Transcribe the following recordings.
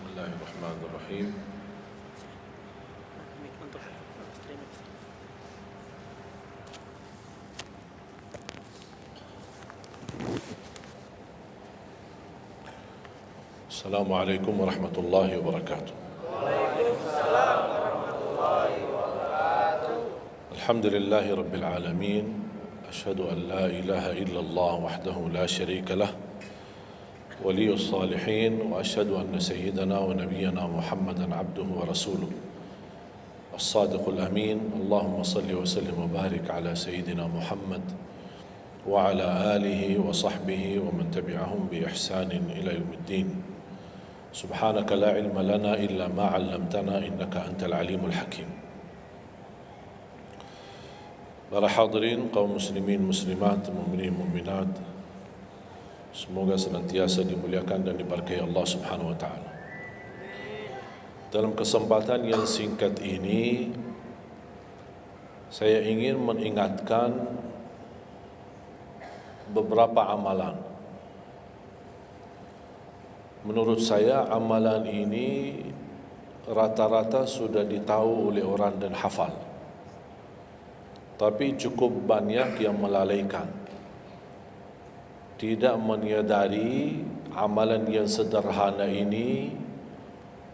الله الرحمن الرحيم. السلام عليكم ورحمة الله وبركاته. الحمد لله رب العالمين، أشهد أن لا إله إلا الله وحده لا شريك له ولي الصالحين، وأشهد أن سيدنا ونبينا محمدا عبده ورسوله الصادق الأمين. اللهم صل وسلم وبارك على سيدنا محمد وعلى آله وصحبه ومن تبعهم بإحسان إلى يوم الدين. سبحانك لا علم لنا إلا ما علمتنا إنك أنت العليم الحكيم. Para hadirin, kaum muslimin, muslimat, mukminin, mukminat, semoga senantiasa dimuliakan dan diberkahi Allah Subhanahu wa taala. Dalam kesempatan yang singkat ini, saya ingin mengingatkan beberapa amalan. Menurut saya amalan ini rata-rata sudah ditahu oleh orang dan hafal, tapi cukup banyak yang melalaikan, tidak menyadari amalan yang sederhana ini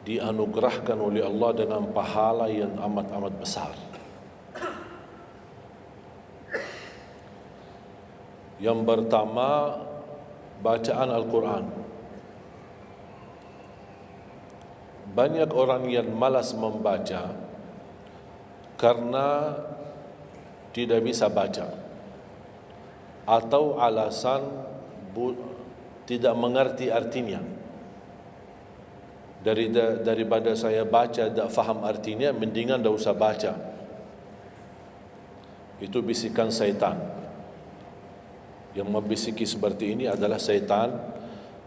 dianugerahkan oleh Allah dengan pahala yang amat-amat besar. Yang pertama, bacaan Al-Quran. Banyak orang yang malas membaca karena tidak bisa baca, atau alasan tidak mengerti artinya. Daripada saya baca tak faham artinya, mendingan tak usah baca. Itu bisikan syaitan. Yang membisiki seperti ini adalah syaitan.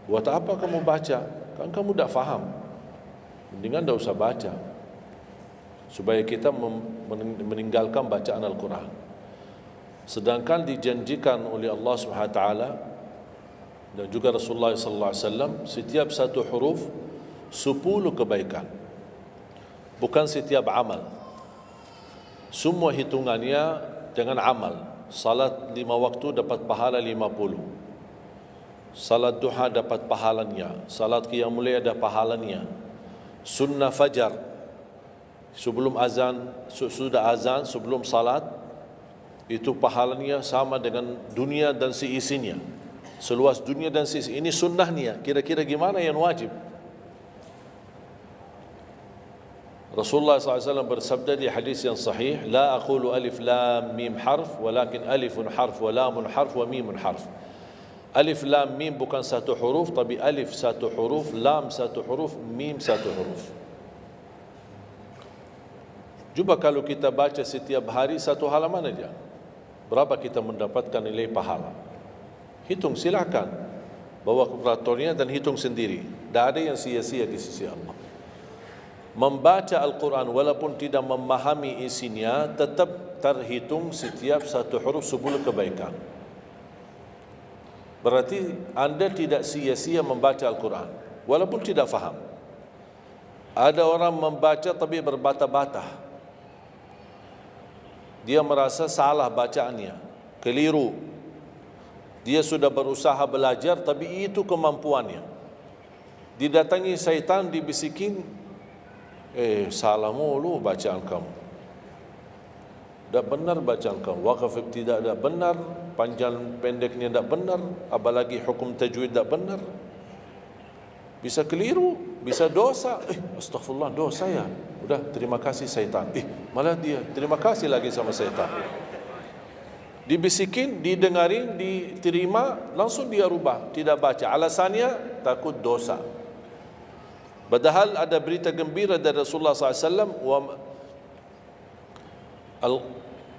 Buat apa kamu baca? Kan kamu tak faham. Mendingan tak usah baca, supaya kita meninggalkan bacaan Al-Quran. Sedangkan dijanjikan oleh Allah Subhanahu wa taala dan juga Rasulullah sallallahu alaihi wasallam, setiap satu huruf 10 kebaikan. Bukan setiap amal. Semua hitungannya dengan amal. Salat 5 waktu dapat pahala 50. Salat duha dapat pahalanya. Salat qiyamul lail ada pahalanya. Sunnah fajar sebelum azan, sudah azan sebelum salat, itu pahalanya sama dengan dunia dan seisinya. Seluas dunia dan seisinya. Ini sunnahnya. Kira-kira gimana yang wajib? Rasulullah SAW bersabda di hadis yang sahih, la aqulu alif lam mim harf, walakin alifun harf wa lamun harf wa mimun harf. Alif lam mim bukan satu huruf, tapi alif satu huruf, lam satu huruf, mim satu huruf. Cuba kalau kita baca setiap hari satu halaman aja, berapa kita mendapatkan nilai pahala? Hitung, silakan. Bawa kalkulatornya dan hitung sendiri. Tak ada yang sia-sia di sisi Allah. Membaca Al-Quran walaupun tidak memahami isinya, tetap terhitung setiap satu huruf 10 kebaikan. Berarti anda tidak sia-sia membaca Al-Quran walaupun tidak faham. Ada orang membaca tapi berbata-bata. Dia merasa salah bacaannya, keliru. Dia sudah berusaha belajar tapi itu kemampuannya. Didatangi syaitan, dibisikin, salah mulu bacaan kamu. Tak benar bacaan kamu, wakaf tidak ada benar, panjang pendeknya tak benar, apalagi hukum tajwid tak benar. Bisa keliru, bisa dosa. Astaghfirullah, dosa ya. Udah, terima kasih syaitan. Malah dia terima kasih lagi sama syaitan. Dibisikin, didengarin, diterima, langsung dia rubah, tidak baca. Alasannya takut dosa. Padahal ada berita gembira dari Rasulullah SAW,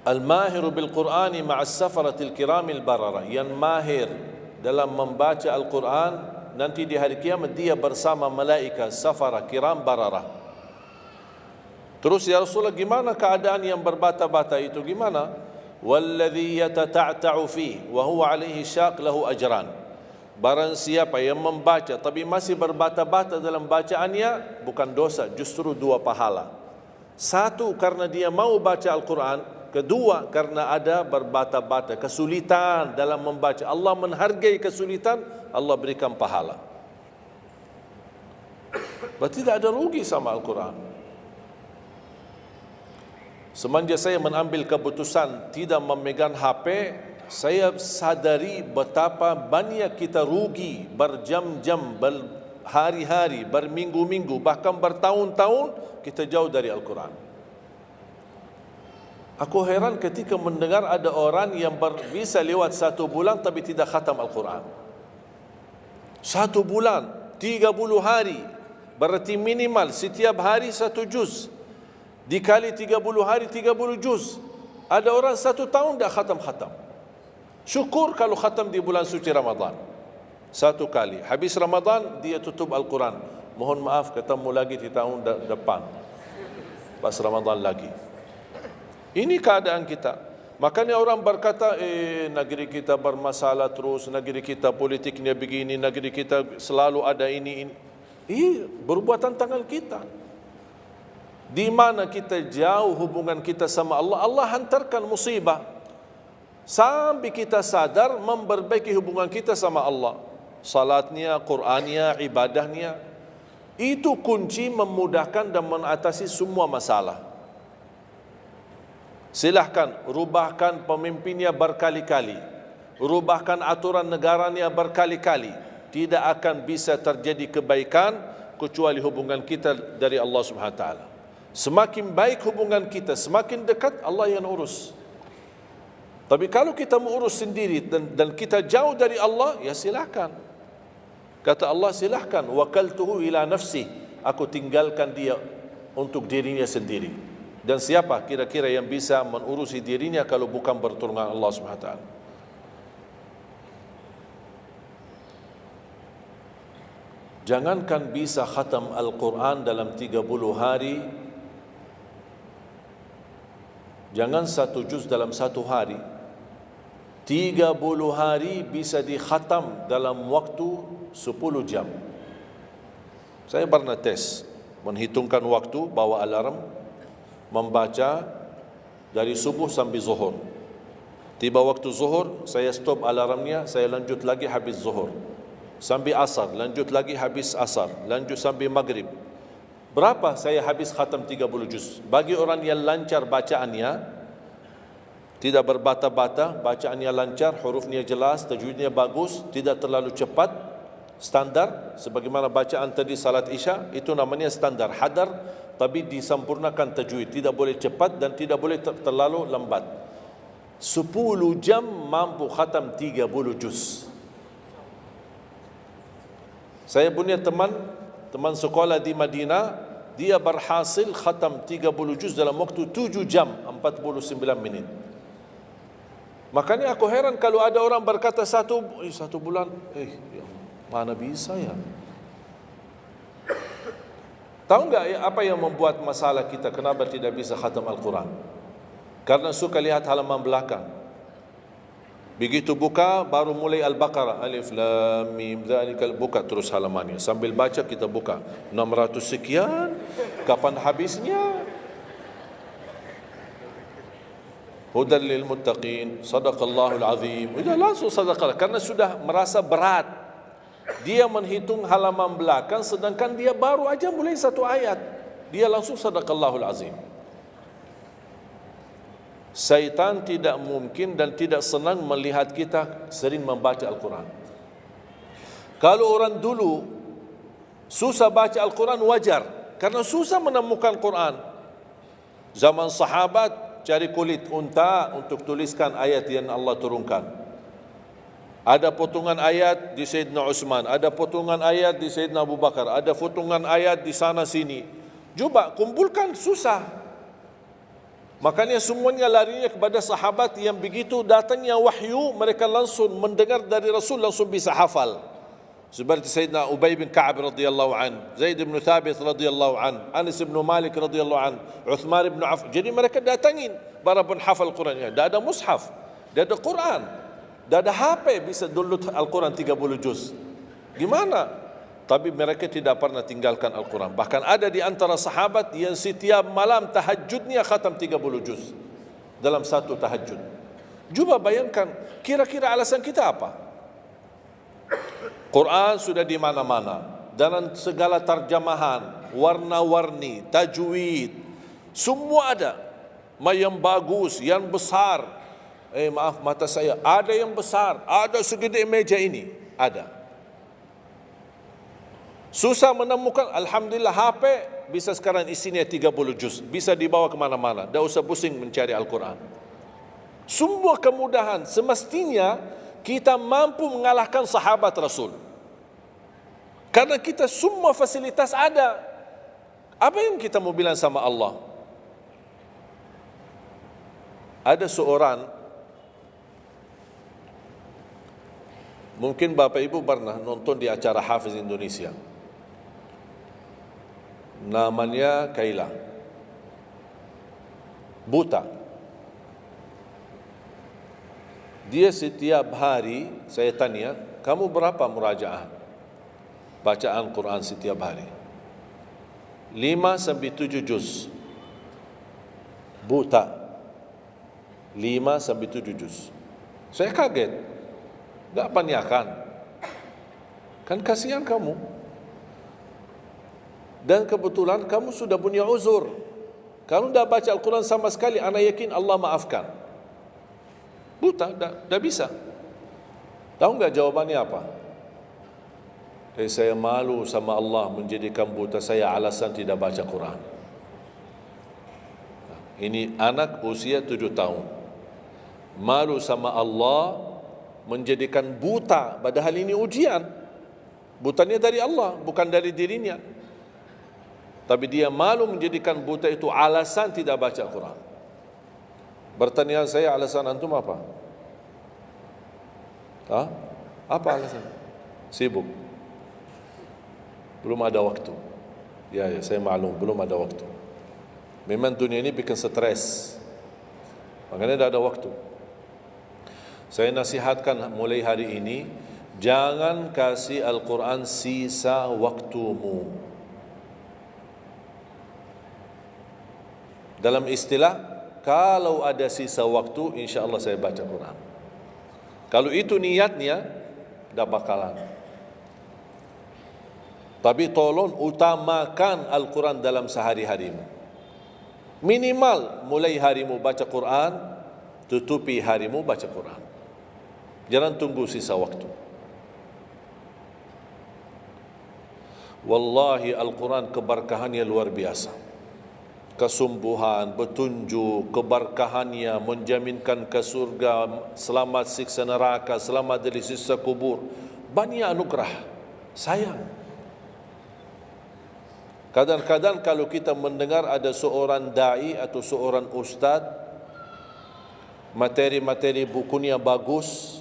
Al-mahiru bil-Qur'ani ma'as safaratil kiramil barara. Yang mahir dalam membaca Al-Quran, nanti di hari kiamat dia bersama malaikat safara kiram barara. Terus ya Rasulullah, gimana keadaan yang berbata-bata itu? Gimana? Walladhi yatata'ta'u fi wa huwa alaihi syaq lahu ajran. Barang siapa yang membaca tapi masih berbata-bata dalam bacaannya, bukan dosa, justru 2 pahala. 1, karena dia mau baca Al-Quran. 2, karena ada berbata-bata, kesulitan dalam membaca. Allah menghargai kesulitan, Allah berikan pahala. Berarti tidak ada rugi sama Al-Quran. Semenjak saya mengambil keputusan tidak memegang HP, saya sadari betapa banyak kita rugi berjam-jam, berhari-hari, berminggu-minggu, bahkan bertahun-tahun kita jauh dari Al-Quran. Aku heran ketika mendengar ada orang yang bisa lewat 1 bulan tapi tidak khatam Al-Quran. 1 bulan, 30 hari, berarti minimal setiap hari 1 juz. Dikali 30 hari 30 juz. Ada orang 1 tahun dah khatam-khatam. Syukur kalau khatam di bulan suci Ramadan 1 kali. Habis Ramadan dia tutup Al-Quran. Mohon maaf, ketemu lagi di tahun depan pas Ramadan lagi. Ini keadaan kita. Makanya orang berkata, negeri kita bermasalah terus, negeri kita politiknya begini, negeri kita selalu ada ini. Perbuatan tangan kita. Di mana kita jauh hubungan kita sama Allah, Allah hantarkan musibah sampai kita sadar memperbaiki hubungan kita sama Allah. Salatnya, Qur'annya, ibadahnya, itu kunci memudahkan dan mengatasi semua masalah. Silahkan rubahkan pemimpinnya berkali-kali, rubahkan aturan negaranya berkali-kali, tidak akan bisa terjadi kebaikan kecuali hubungan kita dari Allah Subhanahu wa taala. Semakin baik hubungan kita, semakin dekat Allah yang urus. Tapi kalau kita mengurus sendiri dan kita jauh dari Allah, ya silakan. Kata Allah, silahkan. Wakaltuhu ila nafsi. Aku tinggalkan dia untuk dirinya sendiri. Dan siapa kira-kira yang bisa mengurusi dirinya kalau bukan pertolongan Allah SWT? Jangankan bisa khatam Al-Quran dalam 30 hari, jangan 1 juz dalam 1 hari, 30 hari bisa dikhatam dalam waktu 10 jam. Saya pernah tes, menghitungkan waktu, bawa alarm, membaca dari subuh sampai zuhur. Tiba waktu zuhur, saya stop alarmnya, saya lanjut lagi habis zuhur. Sampai asar, lanjut lagi habis asar, lanjut sampai maghrib. Berapa saya habis khatam 30 juz? Bagi orang yang lancar bacaannya, tidak berbata-bata, bacaannya lancar, hurufnya jelas, tajwidnya bagus, tidak terlalu cepat, standar, sebagaimana bacaan tadi salat Isya, itu namanya standar, hadar, tapi disempurnakan tajwid, tidak boleh cepat dan tidak boleh terlalu lambat. 10 jam mampu khatam 30 juz. Saya punya teman sekolah di Madinah, dia berhasil khatam 30 juz dalam waktu 7 jam 49 menit. Makanya aku heran kalau ada orang berkata 1 bulan, mana bisa ya? Tahu enggak ya apa yang membuat masalah kita kenapa tidak bisa khatam Al-Quran? Karena suka lihat halaman belakang. Begitu buka baru mulai Al-Baqarah, Alif Lam Mim Dzalikal, buka terus halamannya. Sambil baca kita buka 600 sekian, kapan habisnya? Hudan lil muttaqin, sadaqallahul azim. Sudah langsung sadaqah karena sudah merasa berat. Dia menghitung halaman belakang sedangkan dia baru aja mulai 1 ayat. Dia langsung sadaqallahul azim. Syaitan tidak mungkin dan tidak senang melihat kita sering membaca Al-Quran. Kalau orang dulu susah baca Al-Quran wajar, karena susah menemukan Quran. Zaman sahabat cari kulit unta untuk tuliskan ayat yang Allah turunkan. Ada potongan ayat di Sayyidina Utsman, ada potongan ayat di Sayyidina Abu Bakar, ada potongan ayat di sana sini. Coba kumpulkan, susah. Makanya semuanya larinya kepada sahabat yang begitu datangnya wahyu, mereka langsung mendengar dari Rasul, langsung bisa hafal. Seperti Sayyidina Ubay bin Ka'ab radhiyallahu an, Zaid bin Thabit radhiyallahu an, Anas bin Malik radhiyallahu an, Uthman bin Affan. Jadi mereka datangin para penghafal Quran. Tidak ada mushaf, tidak ada Quran. Dah ada HP bisa download Al-Quran 30 juz. Gimana? Tapi mereka tidak pernah tinggalkan Al-Quran. Bahkan ada di antara sahabat yang setiap malam tahajudnya khatam 30 juz dalam satu tahajud. Cuba bayangkan, kira-kira alasan kita apa? Quran sudah di mana-mana, dalam segala terjemahan, warna-warni, tajwid, semua ada. Yang bagus, yang besar. Maaf, mata saya ada yang besar, ada segede meja ini, ada. Susah menemukan, alhamdulillah HP bisa sekarang isinya 30 juz, bisa dibawa kemana-mana, tidak usah pusing mencari Al-Quran. Semua kemudahan, semestinya kita mampu mengalahkan sahabat Rasul. Karena kita semua fasilitas ada. Apa yang kita mau bilang sama Allah? Ada seorang, mungkin Bapak Ibu pernah nonton di acara Hafiz Indonesia, namanya Kaila, buta. Dia setiap hari, saya tanya, kamu berapa murajaah bacaan Quran setiap hari? 5-7 juz. Buta, 5-7 juz. Saya kaget, enggak panyakan. Kan kasihan kamu. Dan kebetulan kamu sudah punya uzur. Kalau tidak baca Al-Quran sama sekali, ana yakin Allah maafkan. Buta, tidak bisa. Tahu enggak jawabannya apa? Saya malu sama Allah menjadikan buta saya alasan tidak baca Quran. Ini anak usia 7 tahun. Malu sama Allah menjadikan buta, padahal ini ujian. Butanya dari Allah, bukan dari dirinya. Tapi dia malu menjadikan buta itu alasan tidak baca Quran. Pertanyaan saya, alasan antum apa? Apa alasan? Sibuk. Belum ada waktu. Ya, saya maklum, belum ada waktu. Memang dunia ini bikin stres. Makanya tidak ada waktu. Saya nasihatkan mulai hari ini, jangan kasih Al-Quran sisa waktumu. Dalam istilah, kalau ada sisa waktu, insya Allah saya baca Quran. Kalau itu niatnya, tidak bakalan. Tapi tolong utamakan Al-Quran dalam sehari-harimu. Minimal mulai harimu baca Quran, tutupi harimu baca Quran. Jangan tunggu sisa waktu. Wallahi Al-Quran keberkahannya luar biasa. Kesumbuhan, petunjuk, keberkahannya menjaminkan ke surga, selamat siksa neraka, selamat dari siksa kubur. Banyak anugerah. Sayang. Kadang-kadang kalau kita mendengar ada seorang da'i atau seorang ustaz, materi-materi bukunya bagus,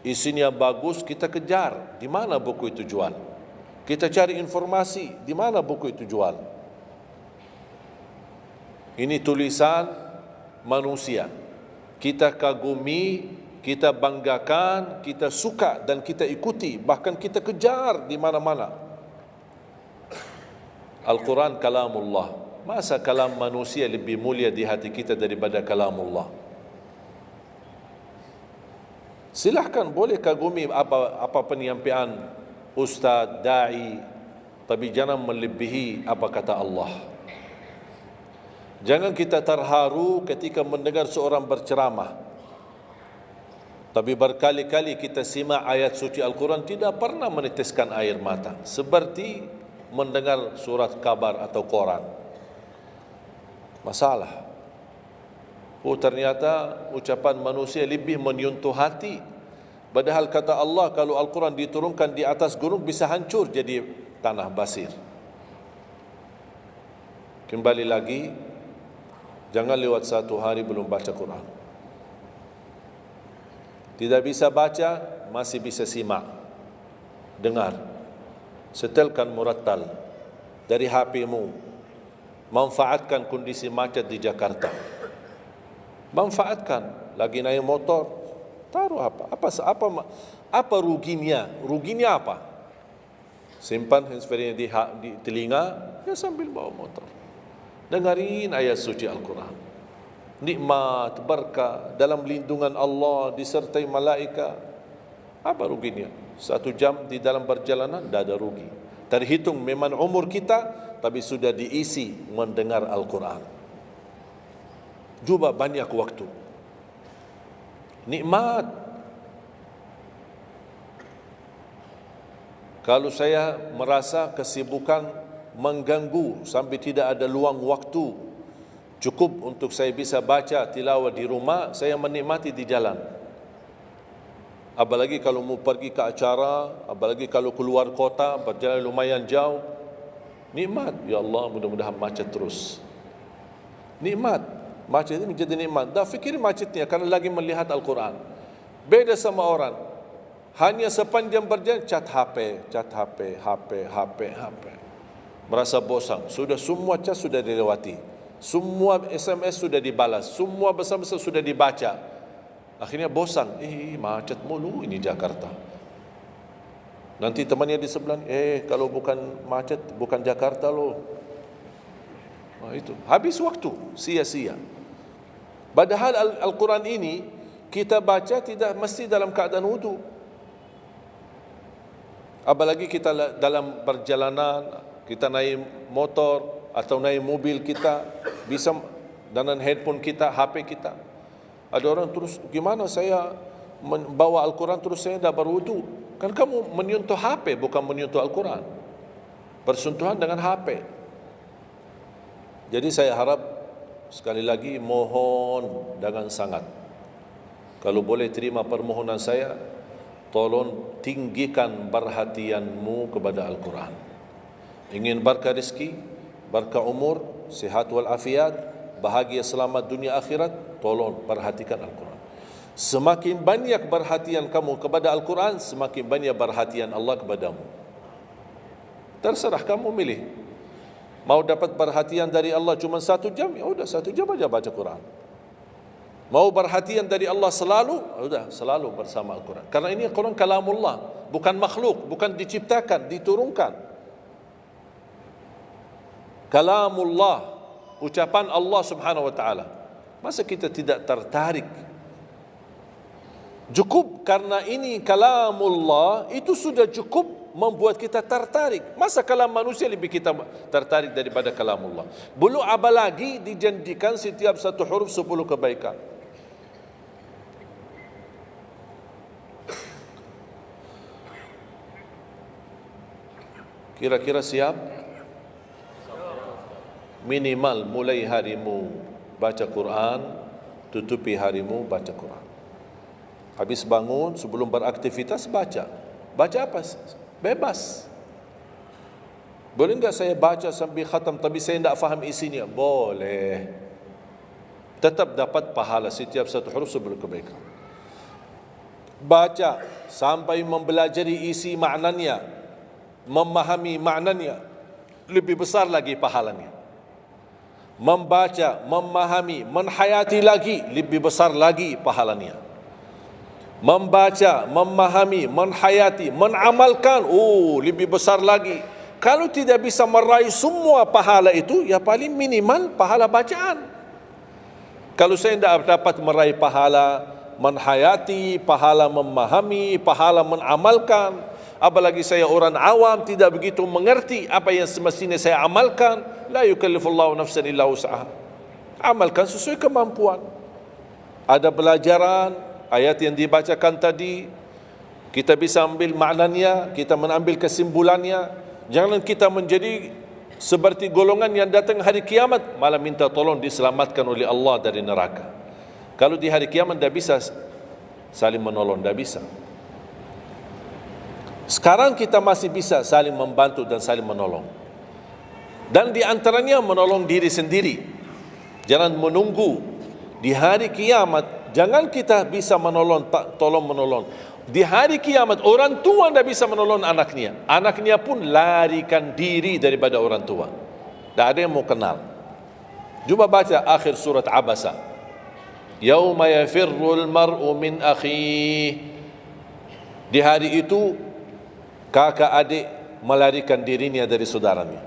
isinya bagus, kita kejar. Di mana buku itu jual? Kita cari informasi, di mana buku itu jual? Ini tulisan manusia. Kita kagumi, kita banggakan, kita suka dan kita ikuti, bahkan kita kejar di mana-mana. Al-Quran kalamullah. Masa kalam manusia lebih mulia di hati kita daripada kalamullah? Silahkan boleh kagumi apa penyampaian ustaz, da'i, tapi jangan melebihi apa kata Allah. Jangan kita terharu ketika mendengar seorang berceramah, tapi berkali-kali kita simak ayat suci Al-Quran tidak pernah meneteskan air mata, seperti mendengar surat kabar atau koran. Masalah. Ternyata ucapan manusia lebih menyentuh hati. Padahal kata Allah, kalau Al-Quran diturunkan di atas gunung bisa hancur jadi tanah basir. Kembali lagi, jangan lewat satu hari belum baca Quran. Tidak bisa baca, masih bisa simak, dengar, setelkan murattal dari HP-mu. Manfaatkan kondisi macet di Jakarta. Manfaatkan, lagi naik motor, Taruh apa ruginya? Ruginya apa? Simpan handsfree di telinga, ya sambil bawa motor. Dengarin ayat suci Al-Quran. Nikmat, berkah, dalam lindungan Allah, disertai malaikat. Apa ruginya? 1 jam di dalam perjalanan, tidak ada rugi. Terhitung memang umur kita, tapi sudah diisi mendengar Al-Quran. Juga banyak waktu. Nikmat. Kalau saya merasa kesibukan mengganggu sampai tidak ada luang waktu cukup untuk saya bisa baca tilawah di rumah, saya menikmati di jalan. Apalagi kalau mau pergi ke acara, apalagi kalau keluar kota, berjalan lumayan jauh, nikmat. Ya Allah, mudah-mudahan macet terus. Nikmat. Macet ini menjadi nikmat. Dah fikir macetnya karena lagi melihat Al-Quran. Beda sama orang, hanya sepanjang berjalan cat HP, HP. Merasa bosan. Sudah semua cat sudah dilewati, semua SMS sudah dibalas, semua pesan-pesan sudah dibaca. Akhirnya bosan. Macet mulu ini Jakarta. Nanti temannya di sebelah, kalau bukan macet, bukan Jakarta loh. Itu habis waktu, sia-sia. Padahal Al-Quran ini kita baca tidak mesti dalam keadaan wudu. Apalagi kita dalam perjalanan, kita naik motor atau naik mobil kita, bisa dengan handphone kita, HP kita. Ada orang terus, gimana saya membawa Al-Quran terus saya tidak berwudu? Kan kamu menyentuh HP, bukan menyentuh Al-Quran. Bersentuhan dengan HP. Jadi saya harap, sekali lagi mohon dengan sangat, kalau boleh terima permohonan saya, tolong tinggikan perhatianmu kepada Al-Quran. Ingin berkah rezeki, berkah umur, sihat wal afiat, bahagia selamat dunia akhirat, tolong perhatikan Al-Quran. Semakin banyak perhatian kamu kepada Al-Quran, semakin banyak perhatian Allah kepadamu. Terserah kamu milih. Mau dapat perhatian dari Allah cuma 1 jam, ya udah 1 jam aja baca Quran. Mau perhatian dari Allah selalu, sudah selalu bersama Al-Quran. Karena ini Al-Quran kalamullah, bukan makhluk, bukan diciptakan, diturunkan. Kalamullah, ucapan Allah Subhanahu wa taala. Masa kita tidak tertarik? Cukup karena ini kalamullah, itu sudah cukup membuat kita tertarik. Masa kalam manusia lebih kita tertarik daripada kalamullah? Belum apalagi dijanjikan setiap satu huruf 10 kebaikan. Kira-kira siap? Minimal mulai harimu baca Quran, tutupi harimu baca Quran. Habis bangun, sebelum beraktivitas baca. Baca apa? Bebas. Boleh enggak saya baca sambil khatam tapi saya tidak faham isinya? Boleh. Tetap dapat pahala setiap satu huruf 10 kebaikan. Baca sampai mempelajari isi maknanya, memahami maknanya, lebih besar lagi pahalanya. Membaca, memahami, menhayati lagi, lebih besar lagi pahalanya. Membaca, memahami, menhayati, menamalkan, lebih besar lagi. Kalau tidak bisa meraih semua pahala itu, ya paling minimal pahala bacaan. Kalau saya tidak dapat meraih pahala menhayati, pahala memahami, pahala menamalkan, apalagi saya orang awam tidak begitu mengerti apa yang semestinya saya amalkan, la yukallifullahu nafsan illa wus'aha. Amalkan sesuai kemampuan. Ada pelajaran ayat yang dibacakan tadi, kita bisa ambil maknanya, kita mengambil kesimpulannya. Jangan kita menjadi seperti golongan yang datang hari kiamat malah minta tolong diselamatkan oleh Allah dari neraka. Kalau di hari kiamat tidak bisa saling menolong, tidak bisa. Sekarang kita masih bisa saling membantu dan saling menolong. Dan di antaranya menolong diri sendiri. Jangan menunggu di hari kiamat. Jangan kita bisa menolong, tolong menolong. Di hari kiamat orang tua tidak bisa menolong anaknya. Anaknya pun larikan diri daripada orang tua. Tidak ada yang mau kenal. Coba baca akhir surat Abasa. Yauma yafirrul mar'u min akhihi. Di hari itu kakak adik melarikan dirinya dari saudaranya.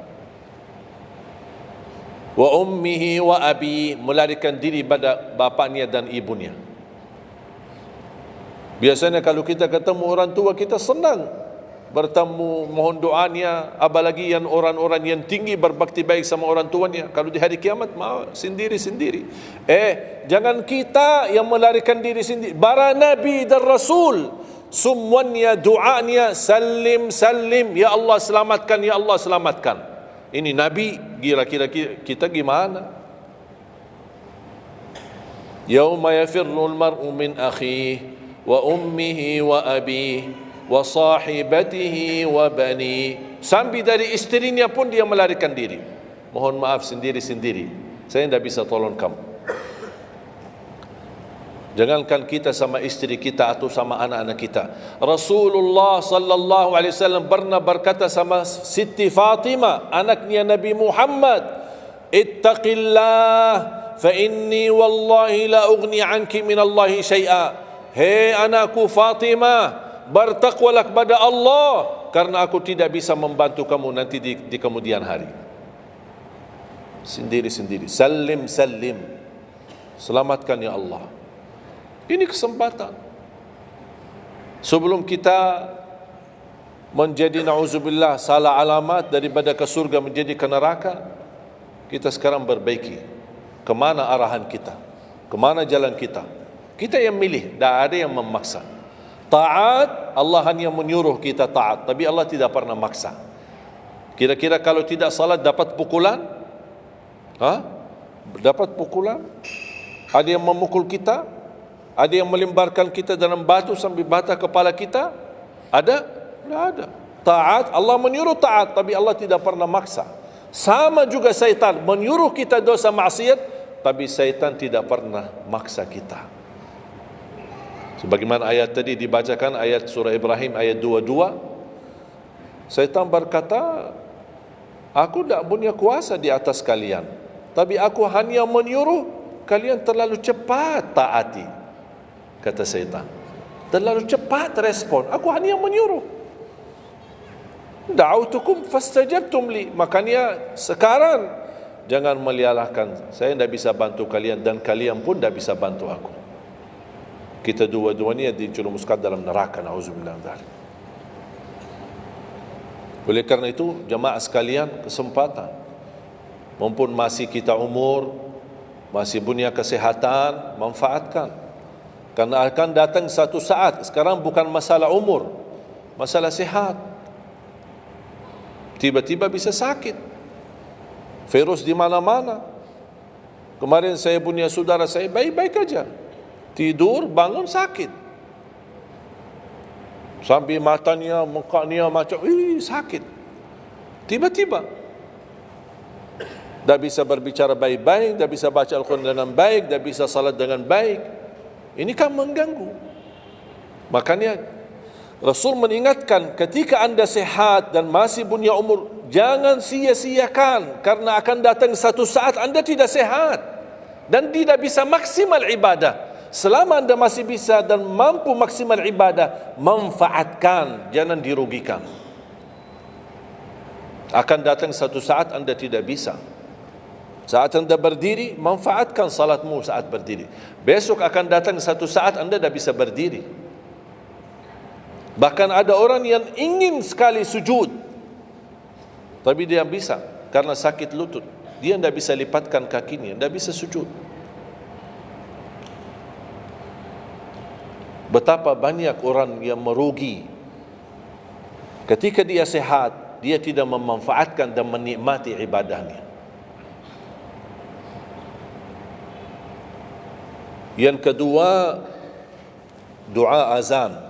Wa ummihi wa abi, melarikan diri pada bapaknya dan ibunya. Biasanya kalau kita ketemu orang tua kita senang bertemu, mohon doanya, apalagi yang orang-orang yang tinggi berbakti baik sama orang tuanya. Kalau di hari kiamat mau sendiri-sendiri. Jangan kita yang melarikan diri sendiri. Para nabi dan rasul semuanya doanya salim salim, ya Allah selamatkan, ya Allah selamatkan. Ini nabi, kira-kira kita gimana? Yauma yafirrul mar'u min akhihi wa ummihi wa abihi wa sahibatihi wa bani. Sampai dari istrinya pun dia melarikan diri. Mohon maaf, sendiri-sendiri. Saya tidak bisa tolong kamu. Jangankan kita sama istri kita atau sama anak-anak kita. Rasulullah sallallahu alaihi wasallam pernah berkata sama Siti Fatimah, anaknya Nabi Muhammad, "Ittaqillah fa inni wallahi la ughni anki min Allah syai'a." Hei anakku Fatimah, bertakwalah kepada Allah, karena aku tidak bisa membantu kamu nanti di kemudian hari. Sendiri-sendiri, salim salim, selamatkan ya Allah. Ini kesempatan. Sebelum kita menjadi na'udzubillah salah alamat daripada ke surga menjadi ke neraka, kita sekarang perbaiki kemana arahan kita, kemana jalan kita. Kita yang milih, tidak ada yang memaksa. Taat, Allah hanya menyuruh kita taat, tapi Allah tidak pernah maksa. Kira-kira kalau tidak salat dapat pukulan? Dapat pukulan? Ada yang memukul kita? Ada yang melemparkan kita dalam batu sampai bata kepala kita? Ada? Tidak ada. Taat, Allah menyuruh taat, tapi Allah tidak pernah maksa. Sama juga syaitan, menyuruh kita dosa maksiat, tapi syaitan tidak pernah maksa kita. Sebagaimana ayat tadi dibacakan, ayat surah Ibrahim ayat 22, syaitan berkata, aku tidak punya kuasa di atas kalian, tapi aku hanya menyuruh kalian terlalu cepat taati. Kata syaitan, terlalu cepat respon, aku hanya menyuruh. Da'autukum fastajabtum li. Makanya sekarang jangan melialahkan, saya tidak bisa bantu kalian dan kalian pun tidak bisa bantu aku. Kita dua-duanya dijerumuskan dalam neraka, na'udzubillah min dzalik. Oleh karena itu, jemaah sekalian, kesempatan, mumpun masih kita umur, masih punya kesehatan, manfaatkan. Karena akan datang satu saat, sekarang bukan masalah umur, masalah sehat. Tiba-tiba bisa sakit, virus di mana-mana. Kemarin saya punya saudara saya baik-baik aja, tidur bangun sakit, sampai matanya, mukanya macam sakit. Tiba-tiba tak bisa berbicara baik-baik, tak bisa baca Al-Quran dengan baik, tak bisa salat dengan baik. Ini kan mengganggu. Makanya Rasul mengingatkan, ketika anda sehat dan masih punya umur, jangan sia-siakan, karena akan datang satu saat anda tidak sehat dan tidak bisa maksimal ibadah. Selama anda masih bisa dan mampu maksimal ibadah, manfaatkan, jangan dirugikan. Akan datang satu saat anda tidak bisa. Saat anda berdiri, manfaatkan salatmu saat berdiri. Besok akan datang satu saat anda tidak bisa berdiri. Bahkan ada orang yang ingin sekali sujud, tapi dia bisa karena sakit lutut. Dia tidak bisa lipatkan kakinya, tidak bisa sujud. Betapa banyak orang yang merugi ketika dia sehat, dia tidak memanfaatkan dan menikmati ibadahnya. Yang kedua, doa azan.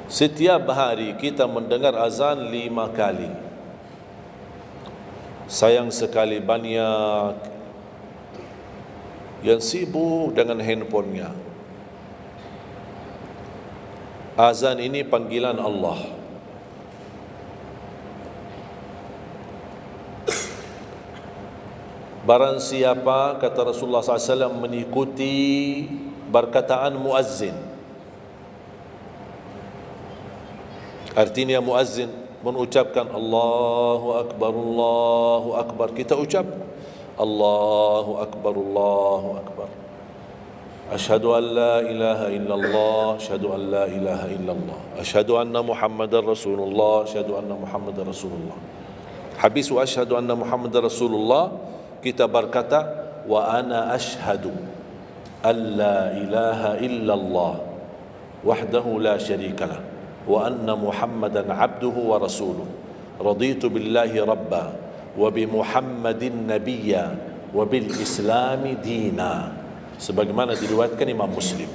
Setiap hari kita mendengar azan 5 kali. Sayang sekali banyak yang sibuk dengan handphonenya. Azan ini panggilan Allah. barang siapa, kata Rasulullah SAW, mengikuti perkataan muazzin. Artinya muazzin mengucapkan Allahu Akbar, kita ucap Allahu Akbar, Asyhadu an la ilaha illallah, asyhadu an la ilaha illallah, asyhadu anna Muhammadar Rasulullah, asyhadu anna Muhammadar Rasulullah. Habis wa asyhadu anna Muhammadar Rasulullah, kita berkata wa ana asyhadu an la ilaha illallah wahdahu la syarika lah wa anna Muhammadan abduhu wa rasuluh. Raditu billahi rabba wa bi Muhammadin nabiyya wa bil islami dina. Sebagaimana diriwayatkan Imam Muslim.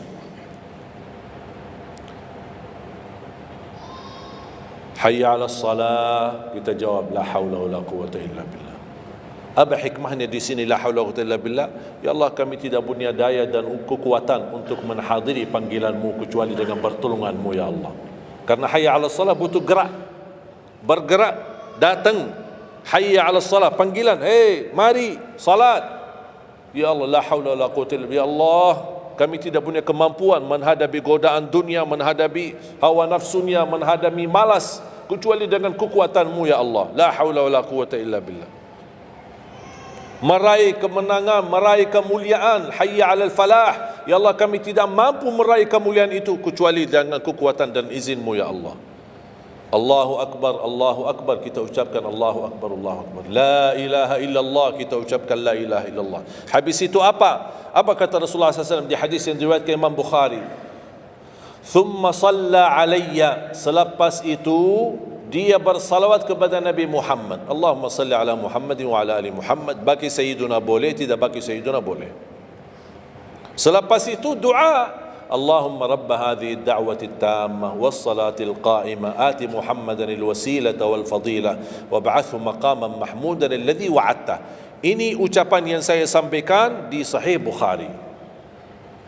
Hayya 'alas salah, kita jawab la haula wala quwwata illa billah. Apa hikmahnya di sini la haula wala quwwata illa billah? Ya Allah, kami tidak punya daya dan kekuatan untuk menghadiri panggilan-Mu kecuali dengan pertolongan-Mu ya Allah. Karena hayya 'alas salah butuh gerak, bergerak, datang. Hayya 'alas salah, panggilan, hey mari salat. Ya Allah, la haula wala quwwata illa billah. Ya Allah, kami tidak punya kemampuan menghadapi godaan dunia, menghadapi hawa nafsunya, menghadapi malas kecuali dengan kekuatan-Mu ya Allah. La haula wala quwwata illa billah. Meraih kemenangan, meraih kemuliaan, hayya 'alal falah. Ya Allah, kami tidak mampu meraih kemuliaan itu kecuali dengan kekuatan dan izin-Mu ya Allah. Allahu Akbar, kita ucapkan Allahu Akbar, Allahu Akbar. La ilaha illallah, kita ucapkan la ilaha illallah. Habis itu apa? Apa kata Rasulullah SAW di hadis yang diriwayatkan Imam Bukhari? Thumma salla alayya, selepas itu dia bersalawat kepada Nabi Muhammad. Allahumma salli ala Muhammadin wa ala ali Muhammad. Bagi Sayyiduna boleh, tidak bagi Sayyiduna boleh. Selepas itu doa, Allahumma rabb hadhihi ad-da'wati at-tammah was-salati al-qa'imah ati Muhammadan al-wasilata wal-fadilah wab'athhu maqaman mahmudan alladhi wa'adta. Ini ucapan yang saya sampaikan di Sahih Bukhari.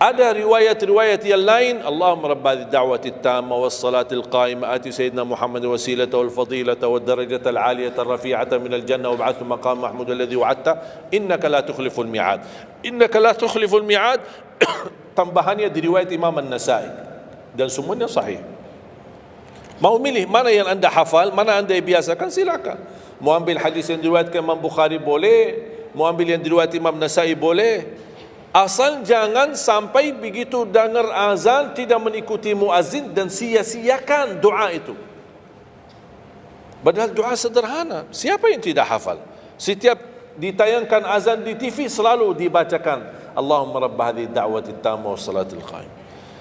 Ada riwayat-riwayat yang lain, Allahumma rabb hadhihi ad-da'wati at-tammah was-salati al-qa'imah ati sayyidina Muhammadan al-wasilata wal-fadilata wad-darajata al-'aliyata ar-rafi'ata min al-jannah wab'athhu maqaman mahmudan alladhi wa'adta innaka la tukhliful mi'ad. Innaka la tukhliful mi'ad. Tambahannya diriwayat Imam An-Nasai dan semuanya sahih. Mau milih mana yang anda hafal, mana anda biasakan, silakan. Mau ambil hadis yang diriwayatkan Imam Bukhari boleh, mau ambil yang diriwayat Imam Nasai boleh. Asal jangan sampai begitu dengar azan tidak mengikuti muazzin dan sia-siakan doa itu. Padahal doa sederhana. Siapa yang tidak hafal? Setiap ditayangkan azan di TV selalu dibacakan Allahumma rabb hadhihi ad-da'wati at-tammah was-salatil qa'imah.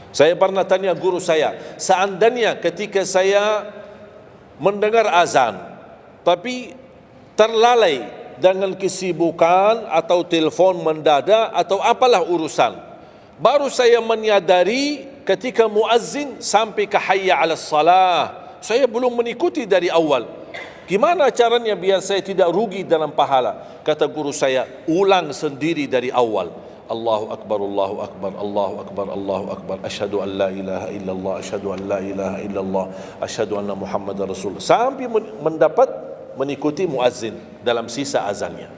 Saya pernah tanya guru saya, seandainya ketika saya mendengar azan tapi terlalai dengan kesibukan atau telefon mendadak atau apalah urusan, baru saya menyadari ketika muazzin sampai ke hayya 'alas salah, saya belum mengikuti dari awal. Gimana caranya biar saya tidak rugi dalam pahala? Kata guru saya, ulang sendiri dari awal. Allahu Akbar, Allahu Akbar, Allahu Akbar, Allahu Akbar. Asyhadu an la ilaha illallah, asyhadu an la ilaha illallah, asyhadu anna Muhammadar Rasulullah. Sampai mendapat mengikuti muazzin dalam sisa azannya.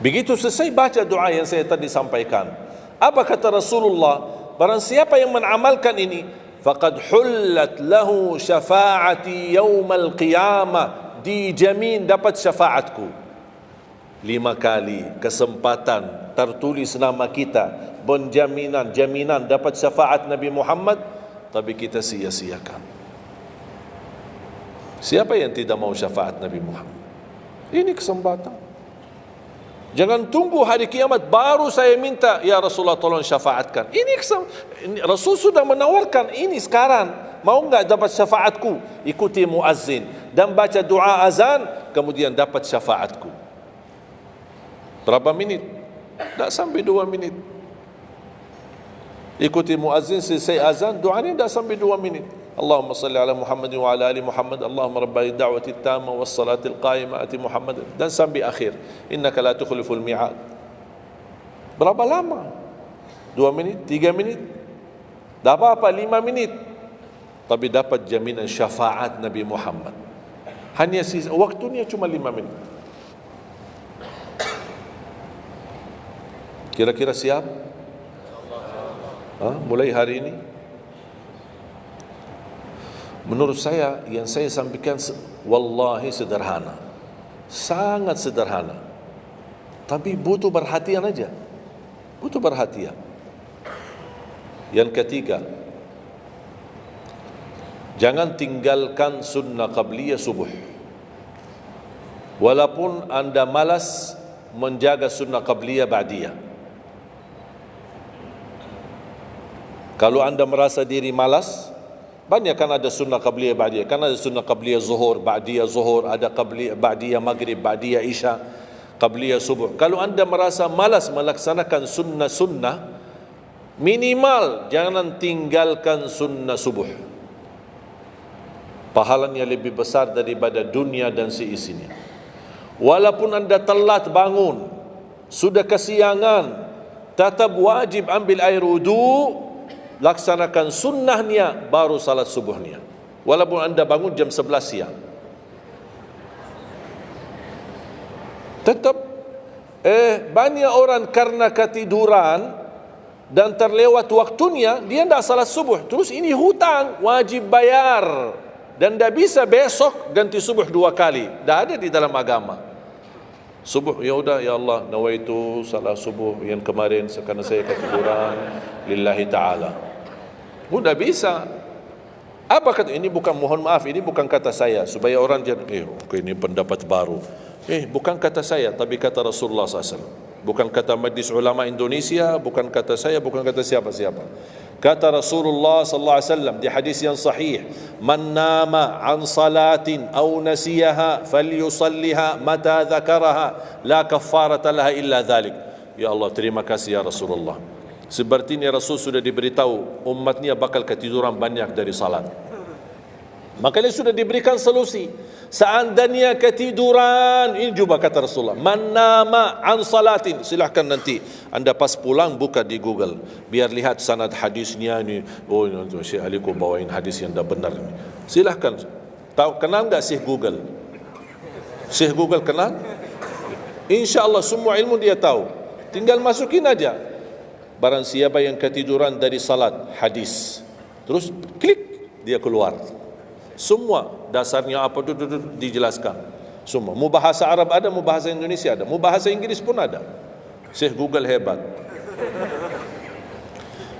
Begitu selesai baca doa yang saya tadi sampaikan, apa kata Rasulullah? Barang siapa yang mengamalkan ini, faqad hullat lahu syafa'ati yaumal qiyamah, dijamin dapat syafaatku. 5 kali kesempatan tertulis nama kita, jaminan dapat syafaat Nabi Muhammad, tapi kita sia-siakan. Siapa yang tidak mau syafaat Nabi Muhammad? Ini kesempatan. Jangan tunggu hari kiamat baru saya minta, ya Rasulullah tolong syafaatkan. Ini Rasul sudah menawarkan ini sekarang. Mau enggak dapat syafaatku? Ikuti muazzin dan baca doa azan, kemudian dapat syafaatku. Berapa minit? Tak sampai 2 minit. Ikuti muazzin, selesai azan, doa ini tak sampai 2 minit. Allahumma salli ala Muhammadin wa ala ali Muhammad. Allahumma rabb ad-da'wati at-tammah was-salatil qa'imah ati Muhammad. Dan sampai akhir, innaka la tukhliful mi'ad. Berapa lama? 2 minit, 3 minit? Tak apa-apa, 5 minit. Tapi dapat jaminan syafaat Nabi Muhammad. Hanya waktunya cuma 5 minit. Kira-kira siap? Mulai hari ini? Menurut saya, yang saya sampaikan wallahi sederhana, sangat sederhana, tapi butuh perhatian aja, butuh perhatian. Yang ketiga, jangan tinggalkan sunnah qabliyah subuh. Walaupun anda malas menjaga sunnah qabliyah ba'diyah. Kalau anda merasa diri malas, banyak kan ada sunnah qabliyah ba'diyah. Kan ada sunnah qabliyah zuhur, ba'diyah zuhur, ada qabliyah ba'diyah maghrib, ba'diyah isya, qabliyah subuh. Kalau anda merasa malas melaksanakan sunnah-sunnah, minimal jangan tinggalkan sunnah subuh. Pahalanya lebih besar daripada dunia dan seisinya. Walaupun anda telat bangun, sudah kesiangan, tetap wajib ambil air wudu, laksanakan sunnahnya, baru salat subuhnya. Walaupun anda bangun jam 11 siang. Tetap banyak orang karena ketiduran dan terlewat waktunya, dia tidak salat subuh. Terus ini hutang, wajib bayar. Dan tidak bisa besok ganti subuh 2 kali. Tidak ada di dalam agama. Subuh, ya udah, ya Allah, nawaitu salat subuh yang kemarin karena saya ketiduran lillahi ta'ala. Tidak bisa. Apa kata? Ini bukan, mohon maaf, ini bukan kata saya, supaya orang jangan, ini pendapat baru. Bukan kata saya, tapi kata Rasulullah SAW. Bukan kata Majlis Ulama Indonesia, bukan kata saya, bukan kata siapa-siapa. Kata Rasulullah sallallahu alaihi wasallam di hadis yang sahih, "Man nama an salatin aw nasiyaha falyusalliha mata dzakaraha, la kaffarata laha illa dzalik." Ya Allah, terima kasih ya Rasulullah. Sepertinya Rasul sudah diberitahu umatnya bakal ketiduran banyak dari salat. Makanya sudah diberikan solusi. Seandainya ketiduran, ini juga kata Rasulullah, man nama an salatin, silahkan nanti anda pas pulang buka di Google, biar lihat sanad hadisnya ini. Oh, Syekh Ali kau bawain hadis yang dah benar ini. Silahkan. Tahu, kenal enggak Syekh Google? Syekh Google kenal? InsyaAllah semua ilmu dia tahu. Tinggal masukin aja. Barang siapa yang ketiduran dari salat, hadis. Terus klik, dia keluar. Semua dasarnya apa dijelaskan. Semua. Mu bahasa Arab ada, mu bahasa Indonesia ada, mu bahasa Inggris pun ada. Syekh Google hebat.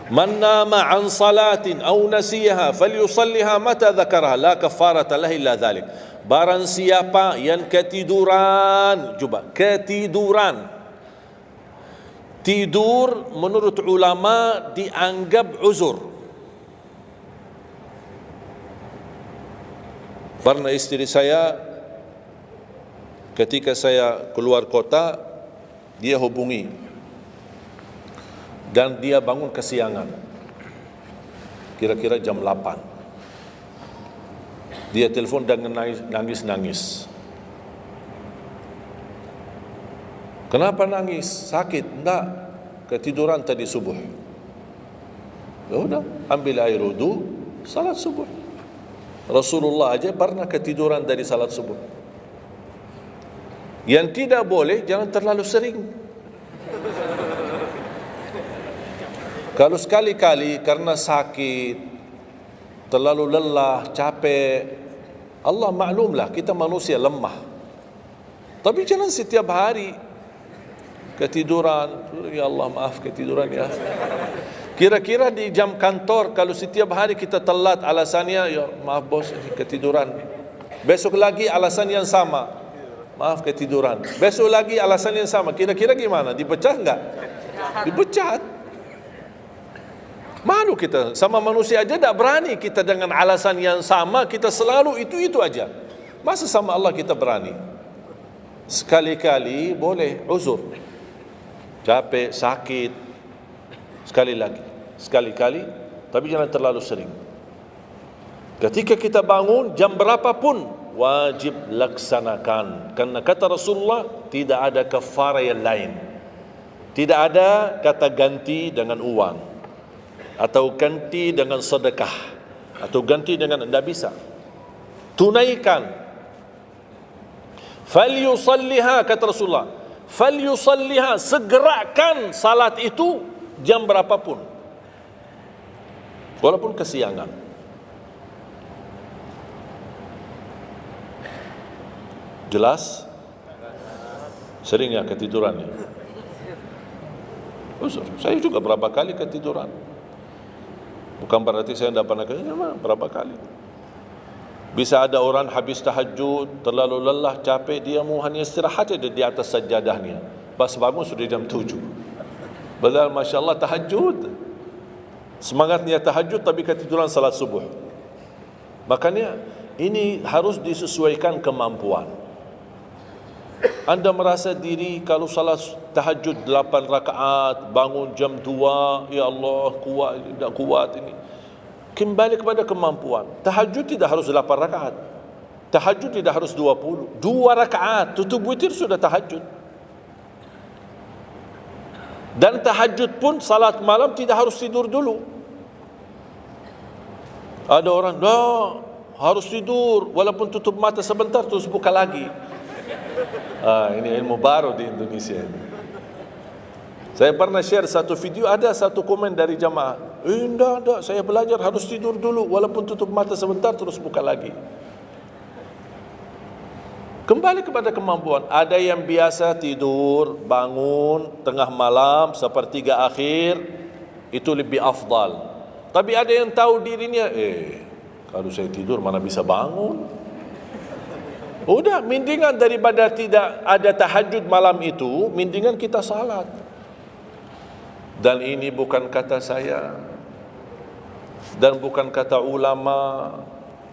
Man nama an salatin aw nasiyaha falyusalliha mata dzakaraha la kafarata lahu illa dzalik. Barang siapa yang ketiduran, coba ketiduran. Tidur menurut ulama dianggap uzur. Pernah istri saya ketika saya keluar kota, dia hubungi dan dia bangun kesiangan, kira-kira jam 8. Dia telefon dan nangis. Kenapa nangis? Sakit? Enggak, ketiduran tadi subuh. Ya udah, ambil air wudu, salat subuh. Rasulullah aja pernah ketiduran dari salat subuh. Yang tidak boleh, jangan terlalu sering. Kalau sekali-kali karena sakit, terlalu lelah, capek, Allah maklumlah kita manusia lemah. Tapi jangan setiap hari ketiduran. Ya Allah, maaf ketiduran ya. Kira-kira di jam kantor, kalau setiap hari kita telat, alasannya, ya maaf bos, ketiduran. Besok lagi alasan yang sama, maaf ketiduran. Besok lagi alasan yang sama. Kira-kira gimana? Dipecat enggak? Dipecat. Malu kita, sama manusia aja tidak berani kita dengan alasan yang sama, kita selalu itu aja. Masa sama Allah kita berani? Sekali-kali boleh uzur. Capek, sakit. Sekali-kali, tapi jangan terlalu sering. Ketika kita bangun, jam berapapun, wajib laksanakan. Karena kata Rasulullah, tidak ada kafarah yang lain. Tidak ada kata ganti dengan uang, atau ganti dengan sedekah, atau ganti dengan, tidak bisa. Tunaikan. Falyusalliha, kata Rasulullah, falyusalliha, segerakan salat itu jam berapapun, walaupun kesiangan. Jelas? Sering ya ketiduran ya? Saya juga berapa kali ketiduran. Bukan berarti saya tidak pernah ketiduran, berapa kali. Bisa ada orang habis tahajud, terlalu lelah, capek, dia mau hanya istirahat saja di atas sajadahnya. Pas bangun sudah jam 7. Padahal Masya Allah tahajud. Semangatnya tahajud tapi ketiduran salat subuh. Makanya ini harus disesuaikan kemampuan. Anda merasa diri kalau salat tahajud 8 rakaat, bangun jam 2, ya Allah kuat, tidak kuat ini. Kembali kepada kemampuan. Tahajud tidak harus 8 rakaat. Tahajud tidak harus 20. 2 rakaat, tutup witir sudah tahajud. Dan tahajud pun salat malam tidak harus tidur dulu. Ada orang, harus tidur, walaupun tutup mata sebentar terus buka lagi. Ini ilmu baru di Indonesia ini. Saya pernah share satu video, ada satu komen dari jamaah, enggak, saya belajar harus tidur dulu, walaupun tutup mata sebentar terus buka lagi. Kembali kepada kemampuan. Ada yang biasa tidur, bangun tengah malam, sepertiga akhir, itu lebih afdal. Tapi ada yang tahu dirinya, kalau saya tidur mana bisa bangun. Udah, mendingan daripada tidak ada tahajud malam itu, mendingan kita salat. Dan ini bukan kata saya, dan bukan kata ulama,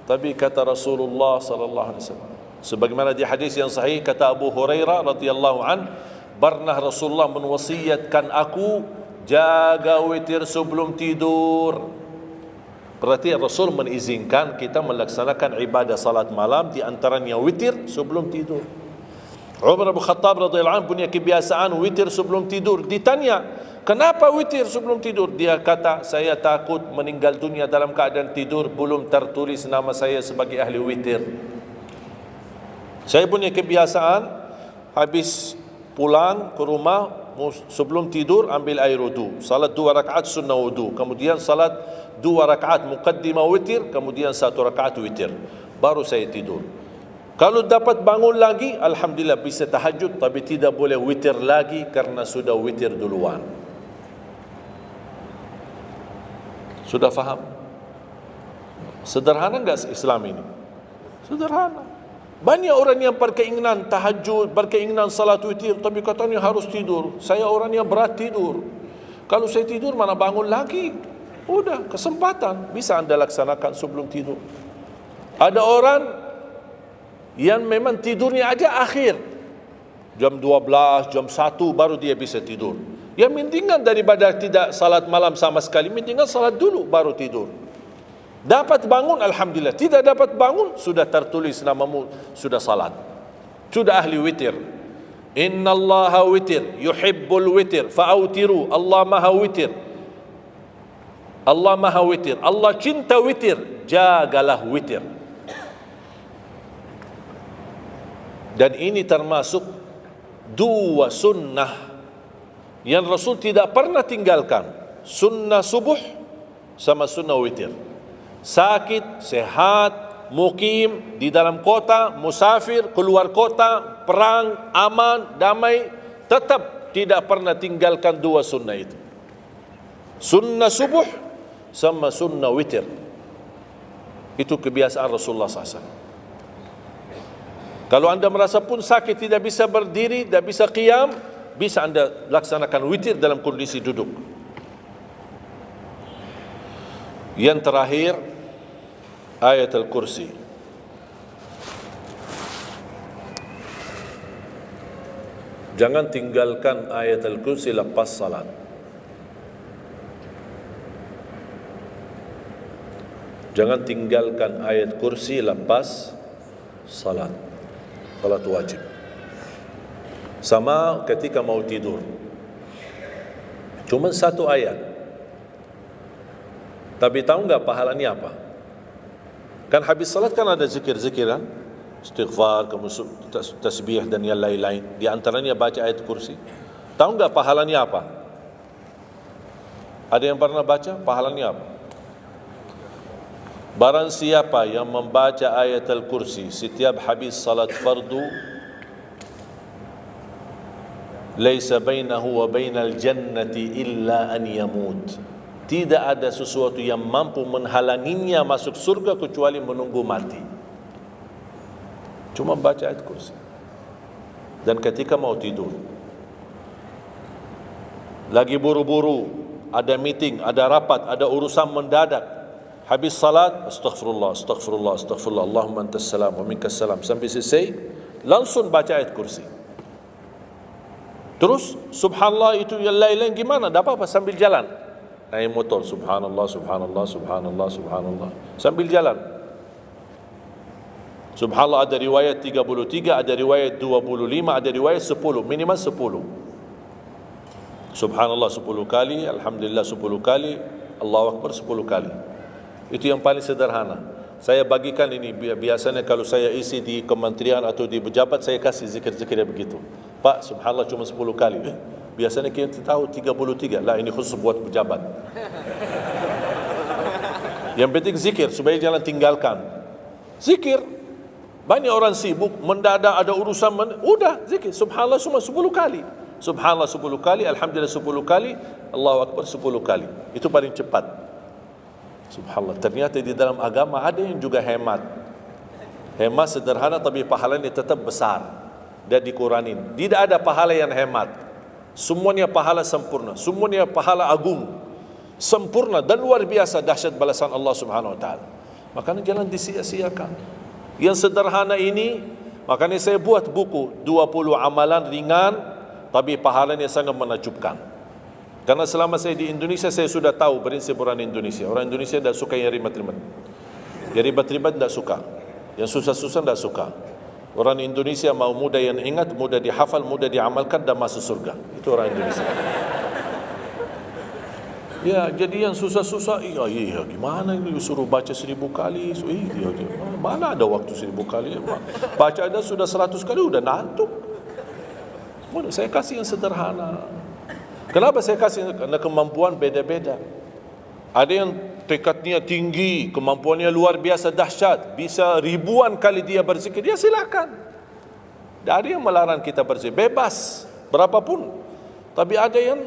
tapi kata Rasulullah sallallahu alaihi wasallam. Sebagaimana di hadis yang sahih kata Abu Hurairah radhiyallahu an, pernah Rasulullah menwasiatkan aku jaga witir sebelum tidur. Berarti Rasul mengizinkan kita melaksanakan ibadah salat malam, di antaranya witir sebelum tidur. Umar bin Khattab radhiyallahu anhu punya kebiasaan witir sebelum tidur. Ditanya, kenapa witir sebelum tidur? Dia kata, saya takut meninggal dunia dalam keadaan tidur, belum tertulis nama saya sebagai ahli witir. Saya punya kebiasaan, habis pulang ke rumah, sebelum tidur ambil air wudu, salat 2 rakaat sunnah wudu, kemudian salat 2 rakaat muqaddimah witir, kemudian 1 rakaat witir, baru saya tidur. Kalau dapat bangun lagi, alhamdulillah bisa tahajud, tapi tidak boleh witir lagi karena sudah witir duluan. Sudah faham? Sederhana enggak Islam ini? Sederhana. Banyak orang yang berkeinginan tahajud, berkeinginan salat witir, tapi katanya harus tidur. Saya orangnya berat tidur. Kalau saya tidur mana bangun lagi? Udah, kesempatan bisa Anda laksanakan sebelum tidur. Ada orang yang memang tidurnya aja akhir, jam 12, jam 1 baru dia bisa tidur. Ya mendingan daripada tidak salat malam sama sekali, mendingan salat dulu baru tidur. Dapat bangun alhamdulillah, tidak dapat bangun sudah tertulis namamu sudah salat, sudah ahli witir. Innallaha witir yuhibbul witir fa'autiru. Allah maha witir, Allah maha witir, Allah cinta witir, jagalah witir. Dan ini termasuk 2 sunnah yang Rasul tidak pernah tinggalkan, sunnah subuh sama sunnah witir. Sakit, sehat, mukim, di dalam kota, musafir, keluar kota, perang, aman, damai, tetap tidak pernah tinggalkan 2 sunnah itu, sunnah subuh sama sunnah witir. Itu kebiasaan Rasulullah SAW. Kalau anda merasa pun sakit, tidak bisa berdiri, tidak bisa qiyam, bisa anda laksanakan witir dalam kondisi duduk. Yang terakhir, ayat al-kursi. Jangan tinggalkan ayat al-kursi lepas salat. Jangan tinggalkan ayat kursi lepas salat. Salat wajib. Sama ketika mau tidur, cuma 1 ayat, tapi tahu enggak pahalanya apa? Kan habis salat kan ada zikir-zikir kan? istighfar, kamu tasbih dan yang lain-lain. Di antaranya baca ayat kursi. Tahu enggak pahalanya apa? Ada yang pernah baca pahalanya apa? Barang siapa yang membaca ayat al-kursi setiap habis salat fardu, laisa bainahu wa bainal jannati illa an yamut. Tidak ada sesuatu yang mampu menghalanginya masuk surga kecuali menunggu mati. Cuma baca ayat kursi. Dan ketika mau tidur, lagi buru-buru, ada meeting, ada rapat, ada urusan mendadak, habis salat, astaghfirullah, astaghfirullah, astaghfirullah, Allahumma antas salam wa minkas salam, sampai selesai, langsung baca ayat kursi. Terus subhanallah itu yang lain-lain gimana? Tak apa-apa, sambil jalan naik motor, subhanallah, subhanallah, subhanallah, subhanallah, sambil jalan. Subhanallah ada riwayat 33, ada riwayat 25, ada riwayat 10, minimal 10. Subhanallah 10 kali, alhamdulillah 10 kali, Allahu Akbar 10 kali. Itu yang paling sederhana. Saya bagikan ini, biasanya kalau saya isi di kementerian atau di pejabat, saya kasih zikir-zikir begitu. Pak, subhanallah cuma 10 kali. Biasanya kita tahu 33. Lah, ini khusus buat pejabat. Yang penting zikir, supaya jangan tinggalkan. Zikir. Banyak orang sibuk, mendadak ada urusan, udah zikir. Subhanallah cuma 10 kali. Subhanallah 10 kali, alhamdulillah 10 kali, Allahu Akbar 10 kali. Itu paling cepat. Subhanallah. Ternyata di dalam agama ada yang juga hemat. Hemat sederhana tapi pahalanya tetap besar. Dia dikurangin. Tidak ada pahala yang hemat. Semuanya pahala sempurna. Semuanya pahala agung. Sempurna dan luar biasa dahsyat balasan Allah Subhanahu wa taala. Makanya jangan disia-siakan. Yang sederhana ini, makanya saya buat buku 20 amalan ringan tapi pahalanya sangat menakjubkan. Karena selama saya di Indonesia, saya sudah tahu prinsip orang Indonesia. Orang Indonesia tidak suka yang ribet-ribet. Yang ribet-ribet tidak suka. Yang susah-susah tidak suka. Orang Indonesia mau mudah yang ingat, mudah dihafal, mudah diamalkan dan masuk surga. Itu orang Indonesia. Ya, jadi yang susah-susah, iya, gimana ini suruh baca 1000 kali? Iya, mana ada waktu 1000 kali? Baca ada sudah 100 kali, udah ngantuk. Saya kasih yang sederhana. Kenapa saya kasih? Karena kemampuan beda-beda. Ada yang tekadnya tinggi, kemampuannya luar biasa dahsyat, bisa ribuan kali dia berzikir, dia silakan. Tidak ada yang melarang kita berzikir, bebas, berapapun. Tapi ada yang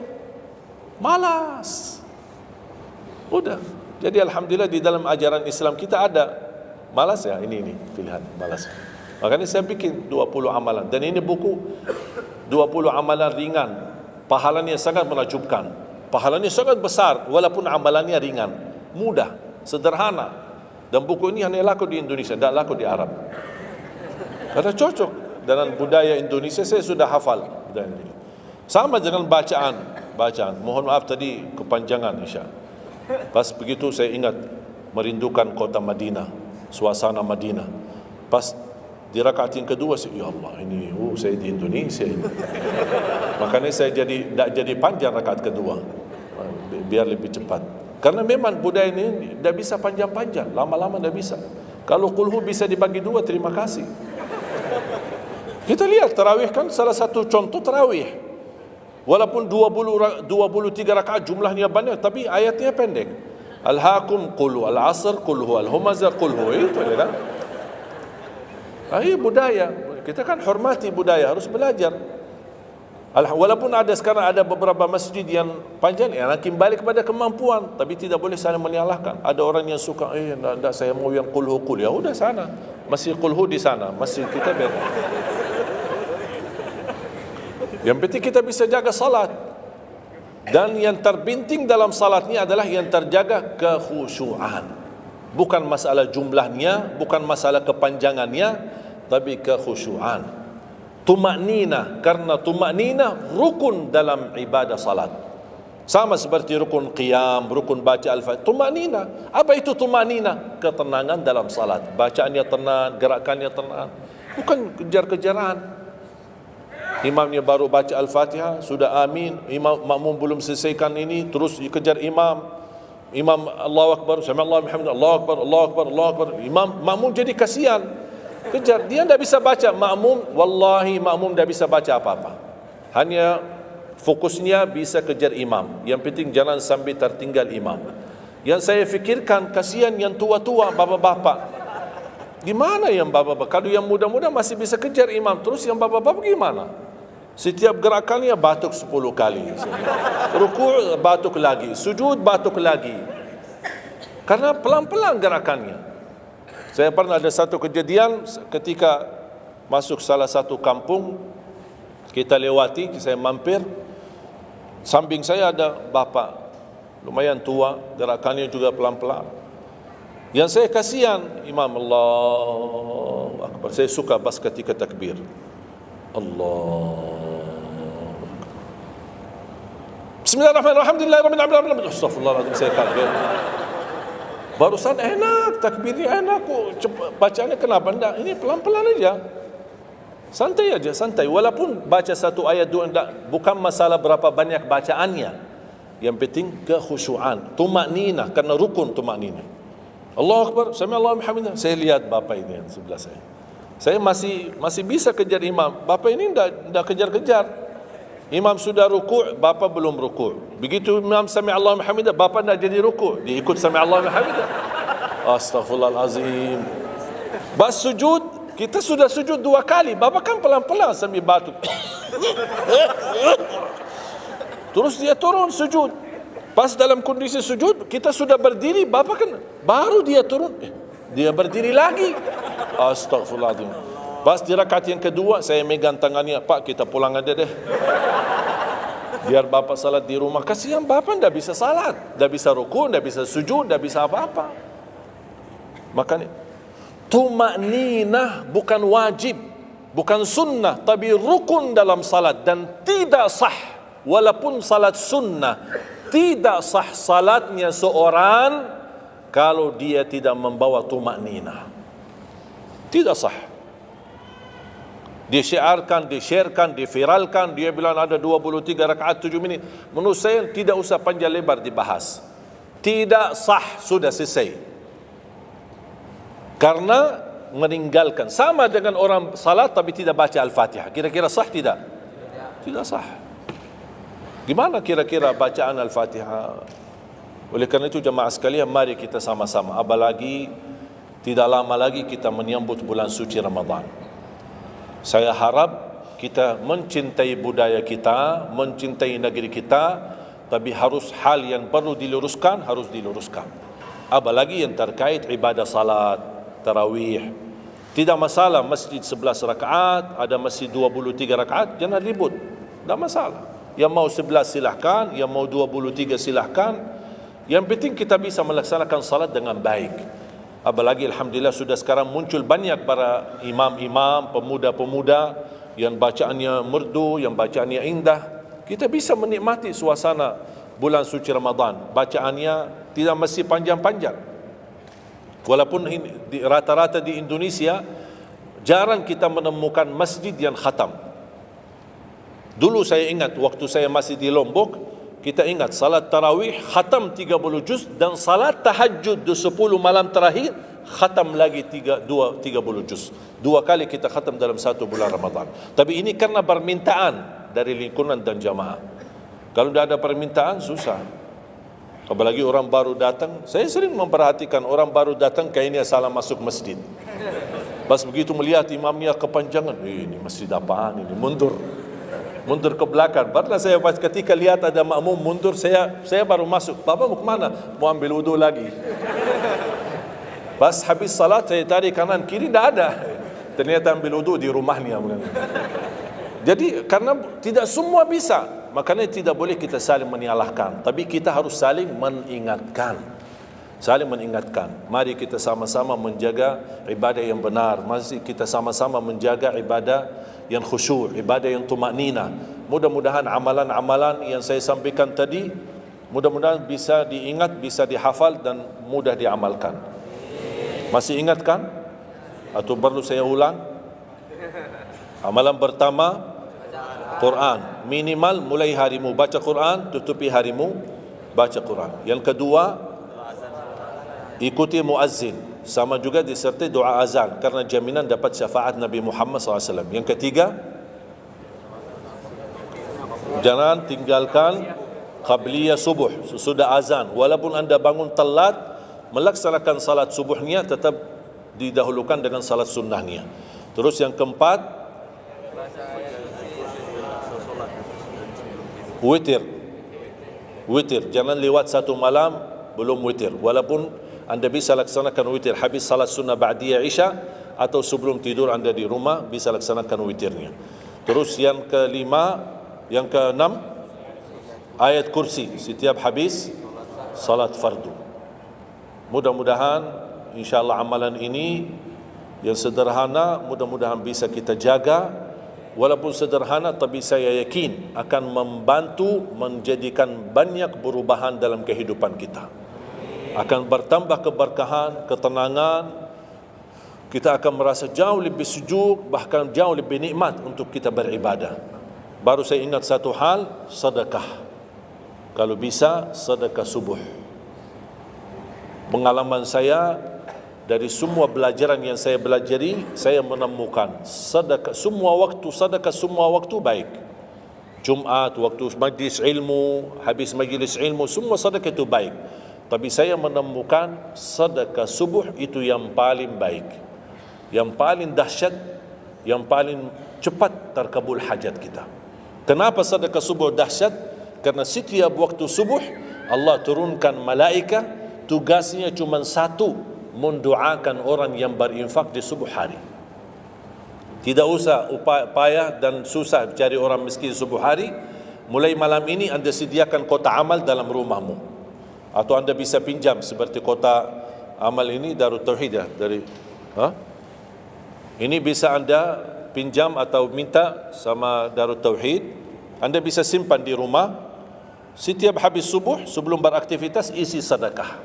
malas. Udah. Jadi alhamdulillah di dalam ajaran Islam kita ada malas ya, ini pilihan malas. Makanya saya bikin 20 amalan. Dan ini buku 20 amalan ringan, pahalanya sangat menakjubkan, pahalanya sangat besar walaupun amalannya ringan, mudah, sederhana. Dan buku ini hanya laku di Indonesia, tidak laku di Arab. Karena cocok dengan budaya Indonesia, saya sudah hafal budaya Indonesia. Sama dengan bacaan. Mohon maaf tadi kepanjangan Isya. Pas begitu saya ingat merindukan kota Madinah, suasana Madinah. Pas di rakaat yang kedua, ya Allah, ini saya di Indonesia ini. Makanya saya tidak jadi panjang rakaat kedua, biar lebih cepat. Karena memang budaya ini tidak bisa panjang-panjang, lama-lama tidak bisa. Kalau kulhu bisa dibagi 2, terima kasih. Kita lihat tarawih kan salah satu contoh tarawih. Walaupun 23 rakaat jumlahnya banyak, tapi ayatnya pendek. Al-hakum qulhu, al-asr qulhu, al-humazah qulhu, itu kan. Ini budaya. Kita kan hormati budaya, harus belajar. Walaupun ada sekarang ada beberapa masjid yang panjang, ya kembali kepada kemampuan, tapi tidak boleh saling menyalahkan. Ada orang yang suka, enggak, saya mau yang qulhu qul. Ya udah sana, masih qulhu di sana, masjid kita beda. Yang penting kita bisa jaga salat. Dan yang terbinting dalam salatnya adalah yang terjaga kekhusyuan. Bukan masalah jumlahnya, bukan masalah kepanjangannya, tapi kekhusyuan. Tumaknina, karena tumaknina rukun dalam ibadah salat. Sama seperti rukun qiyam, rukun baca al-Fatihah. Tumaknina. Apa itu tumaknina? Ketenangan dalam salat. Bacaannya tenang, gerakannya tenang. Bukan kejar-kejaran. Imamnya baru baca Al-Fatihah, sudah amin, imam makmum belum selesaikan ini, terus dikejar imam. Imam Allahu Akbar, sami Allahu bihamdihi, Allahu Akbar, Allahu Akbar, Allahu Akbar. Imam makmum jadi kasihan. Kejar. Dia tidak bisa baca. Makmum, wallahi makmum tidak bisa baca apa-apa. Hanya fokusnya bisa kejar imam. Yang penting jangan sampai tertinggal imam. Yang saya fikirkan, kasihan yang tua-tua, bapak-bapak. Gimana yang bapak-bapak? Kalau yang muda-muda masih bisa kejar imam, terus yang bapak-bapak gimana? Setiap gerakannya batuk 10 kali. Rukuk batuk lagi, sujud batuk lagi. Karena pelan-pelan gerakannya. Saya pernah ada satu kejadian ketika masuk salah satu kampung, kita lewati, saya mampir, samping saya ada bapak lumayan tua, gerakannya juga pelan-pelan. Yang saya kasihan, Imam Allahu Akbar. Saya suka pas ketika takbir. Allah. Bismillahirrahmanirrahim. Alhamdulillahirrahmanirrahim. Astagfirullahaladzim, saya kaget. Barusan enak, takbirnya enak kok. Bacanya kenapa enggak? Ini pelan-pelan aja. Santai aja, santai. Walaupun baca satu ayat dua enggak, bukan masalah berapa banyak bacaannya. Yang penting kekhusyuan, tumakninah, karena rukun tumakninah. Allahu Akbar, sami Allahu liman hamidah. Saya lihat bapak ini yang sebelah saya. Saya masih bisa kejar imam. Bapak ini enggak kejar-kejar. Imam sudah rukuk, bapak belum rukuk. Begitu imam sami Allahu liman hamidah, bapak enggak jadi rukuk, dia ikut sami Allahu liman hamidah. Astaghfirullahalazim. Bas sujud, kita sudah sujud 2 kali, bapak kan pelan-pelan sambil batuk. Terus dia turun sujud. Pas dalam kondisi sujud, kita sudah berdiri, bapak kan baru dia turun, dia berdiri lagi. Astaghfirullahaladzim. Pas di rakaat yang kedua, saya megang tangannya, Pak kita pulang aja deh. Biar bapak salat di rumah. Kasihan bapak tidak bisa salat, tidak bisa rukuk, tidak bisa sujud, tidak bisa apa-apa. Makanya tumakninah bukan wajib, bukan sunnah, tapi rukun dalam salat. Dan tidak sah, walaupun salat sunnah, tidak sah salatnya seorang kalau dia tidak membawa tumakninah. Tidak sah. Disyiarkan, disharekan, diviralkan, dia bilang ada 23 rakaat 7 minit. Menurut saya tidak usah panjang lebar dibahas. Tidak sah, sudah selesai. Karena meninggalkan, sama dengan orang salat tapi tidak baca Al-Fatihah. Kira-kira sah tidak? Tidak sah. Gimana kira-kira bacaan Al-Fatihah? Oleh karena itu jemaah sekalian, mari kita sama-sama, apalagi tidak lama lagi kita menyambut bulan suci Ramadan. Saya harap kita mencintai budaya kita, mencintai negeri kita, tapi harus hal yang perlu diluruskan, harus diluruskan. Apalagi yang terkait ibadah salat, tarawih. Tidak masalah masjid 11 rakaat, ada masjid 23 rakaat, jangan ribut. Tidak masalah. Yang mau 11 silahkan, yang mau 23 silahkan. Yang penting kita bisa melaksanakan salat dengan baik. Apalagi alhamdulillah sudah sekarang muncul banyak para imam-imam, pemuda-pemuda yang bacaannya merdu, yang bacaannya indah. Kita bisa menikmati suasana bulan suci Ramadan. Bacaannya tidak mesti panjang-panjang. Walaupun rata-rata di Indonesia jarang kita menemukan masjid yang khatam. Dulu saya ingat waktu saya masih di Lombok, kita ingat salat tarawih khatam 30 juz, dan salat tahajud di 10 malam terakhir khatam lagi 30 juz. 2 kali kita khatam dalam 1 bulan Ramadan. Tapi ini karena permintaan dari lingkungan dan jamaah. Kalau tidak ada permintaan susah. Apalagi orang baru datang. Saya sering memperhatikan orang baru datang kayaknya salah masuk masjid. Pas begitu melihat imamnya kepanjangan, ini masjid apaan ini, mundur ke belakang. Barulah saya pas ketika lihat ada makmum mundur, saya baru masuk. Bapak mau kemana? Mau ambil wudu lagi. Pas habis salat saya tarik kanan kiri, tidak ada. Ternyata ambil wudu di rumahnya. Jadi karena tidak semua bisa, makanya tidak boleh kita saling menyalahkan, tapi kita harus saling mengingatkan. Saling mengingatkan. Mari kita sama-sama menjaga ibadah yang benar. Mari kita sama-sama menjaga ibadah yang khusyuk, ibadah yang tumakninah. Mudah-mudahan amalan-amalan yang saya sampaikan tadi, mudah-mudahan bisa diingat, bisa dihafal dan mudah diamalkan. Masih ingatkan? Atau perlu saya ulang? Amalan pertama, Quran. Minimal mulai harimu baca Quran, tutupi harimu baca Quran. Yang kedua, ikuti muazzin. sama juga disertai doa azan karena jaminan dapat syafaat Nabi Muhammad SAW. Yang ketiga, jangan tinggalkan qabliyah subuh sesudah azan. Walaupun anda bangun telat, melaksanakan salat subuhnya tetap didahulukan dengan salat sunnahnya. Terus yang keempat, witir. Witir, jangan lewat satu malam belum witir. Walaupun anda bisa laksanakan witir habis salat sunnah ba'diyah isya atau sebelum tidur anda di rumah bisa laksanakan witirnya. Terus yang kelima, yang keenam, ayat kursi setiap habis salat fardu. Mudah-mudahan insyaAllah amalan ini yang sederhana mudah-mudahan bisa kita jaga. Walaupun sederhana tapi saya yakin akan membantu menjadikan banyak perubahan dalam kehidupan kita. Akan bertambah keberkahan, ketenangan. Kita akan merasa jauh lebih sejuk, bahkan jauh lebih nikmat untuk kita beribadah. Baru saya ingat satu hal, sedekah. Kalau bisa, sedekah subuh. Pengalaman saya dari semua pelajaran yang saya pelajari, saya menemukan sedekah semua waktu baik. Jumat, waktu majlis ilmu, habis majlis ilmu, semua sedekah itu baik. Tapi saya menemukan sedekah subuh itu yang paling baik, yang paling dahsyat, yang paling cepat terkabul hajat kita. Kenapa sedekah subuh dahsyat? Karena setiap waktu subuh Allah turunkan malaikat, tugasnya cuma satu, mendoakan orang yang berinfak di subuh hari. Tidak usah payah dan susah cari orang miskin subuh hari. Mulai malam ini anda sediakan kotak amal dalam rumahmu. Atau anda bisa pinjam seperti kota amal ini Darut Tauhid ya, ini bisa anda pinjam atau minta sama Darut Tauhid. Anda bisa simpan di rumah. Setiap habis subuh sebelum beraktivitas isi sedekah.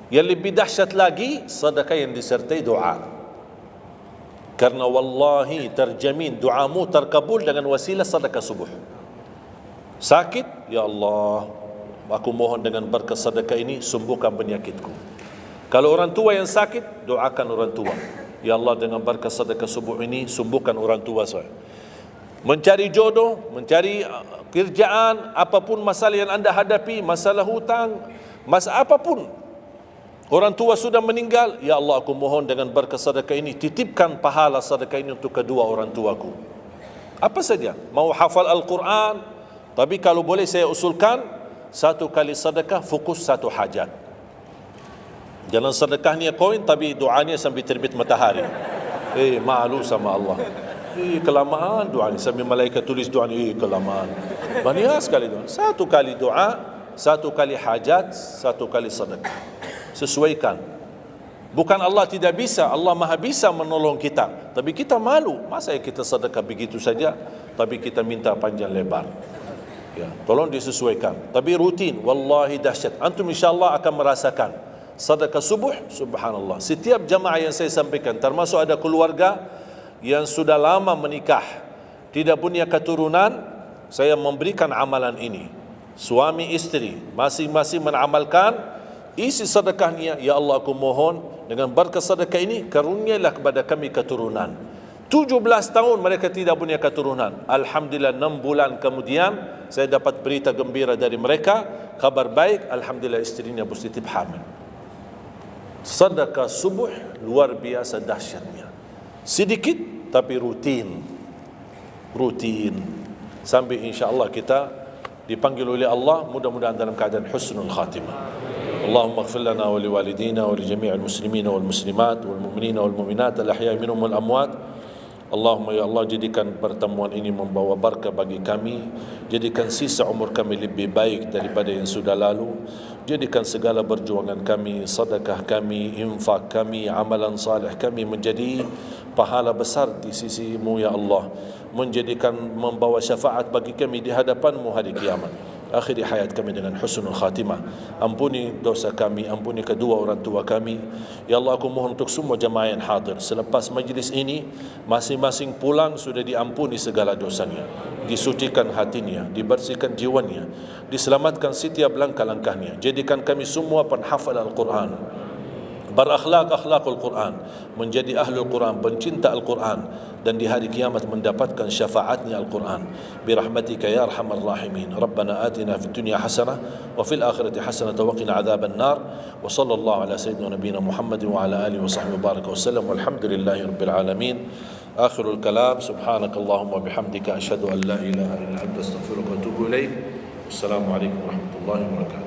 Yang lebih dahsyat lagi, sedekah yang disertai doa. Karena wallahi terjamin doamu terkabul dengan wasilah sedekah subuh. Sakit, ya Allah, aku mohon dengan berkat sedekah ini sembuhkan penyakitku. Kalau orang tua yang sakit, doakan orang tua. Ya Allah, dengan berkat sedekah subuh ini sembuhkan orang tua saya. Mencari jodoh, mencari kerjaan, apapun masalah yang anda hadapi, masalah hutang, masalah apapun. Orang tua sudah meninggal, ya Allah aku mohon dengan berkat sedekah ini titipkan pahala sedekah ini untuk kedua orang tuaku. Apa saja, mau hafal Al-Quran, tapi kalau boleh saya usulkan satu kali sedekah fokus satu hajat. Jangan sedekahnya koin tapi doanya sambil terbit matahari. Malu sama Allah. Kelamaan doa ni, sambil malaikat tulis doa ni, kelamaan. Banyak sekali doa. Satu kali doa, satu kali hajat, satu kali sedekah. Sesuaikan. Bukan Allah tidak bisa, Allah maha bisa menolong kita. Tapi kita malu, masa kita sedekah begitu saja, tapi kita minta panjang lebar. Ya, tolong disesuaikan. Tapi rutin, wallahi dahsyat. Antum insyaAllah akan merasakan sedekah subuh, subhanallah. Setiap jamaah yang saya sampaikan, termasuk ada keluarga yang sudah lama menikah, tidak punya keturunan, saya memberikan amalan ini. Suami istri masing-masing mengamalkan, isi sedekahnya, ya Allah aku mohon dengan berkat sedekah ini karunialah kepada kami keturunan. 17 tahun mereka tidak punya keturunan. Alhamdulillah 6 bulan kemudian saya dapat berita gembira dari mereka, kabar baik, alhamdulillah istrinya positif hamil. Sedekah subuh luar biasa dahsyatnya. Sedikit tapi rutin sampai insyaAllah kita dipanggil oleh Allah, mudah-mudahan dalam keadaan husnul khatimah. Allahumma ighfir lana wa liwalidina wa li jami'il muslimina wal muslimat wal mu'minina wal mu'minat al ahya'i minhum wal amwat. Allahumma ya Allah, jadikan pertemuan ini membawa barakah bagi kami, jadikan sisa umur kami lebih baik daripada yang sudah lalu, jadikan segala perjuangan kami, sedekah kami, infak kami, amalan salih kami menjadi pahala besar di sisi-Mu ya Allah, menjadikan membawa syafaat bagi kami di hadapan-Mu hari kiamat. Akhiri hayat kami dengan husnul khatimah. Ampuni dosa kami, ampuni kedua orang tua kami. Ya Allah, aku mohon untuk semua jamaah yang hadir, selepas majlis ini masing-masing pulang sudah diampuni segala dosanya, disucikan hatinya, dibersihkan jiwanya, diselamatkan setiap langkah-langkahnya. Jadikan kami semua penghafal Al-Quran, berakhlak akhlakul Quran, menjadi ahlul Quran, pencinta Al-Quran, dan di hari kiamat mendapatkan syafaatnya Al-Quran. Birahmatika ya arhamar rahimin. Rabbana atina fid dunya hasanah wa fil akhirati hasanah wa qina adzaban nar. Wa sallallahu ala sayyidina nabiyina Muhammad wa ala alihi wa sahbihi baraka wasallam. Walhamdulillahi rabbil alamin. Akhirul kalam, subhanakallahumma bihamdika asyhadu an la ilaha illa anta astaghfiruka wa atubu ilaik. Wassalamualaikum warahmatullahi wabarakatuh.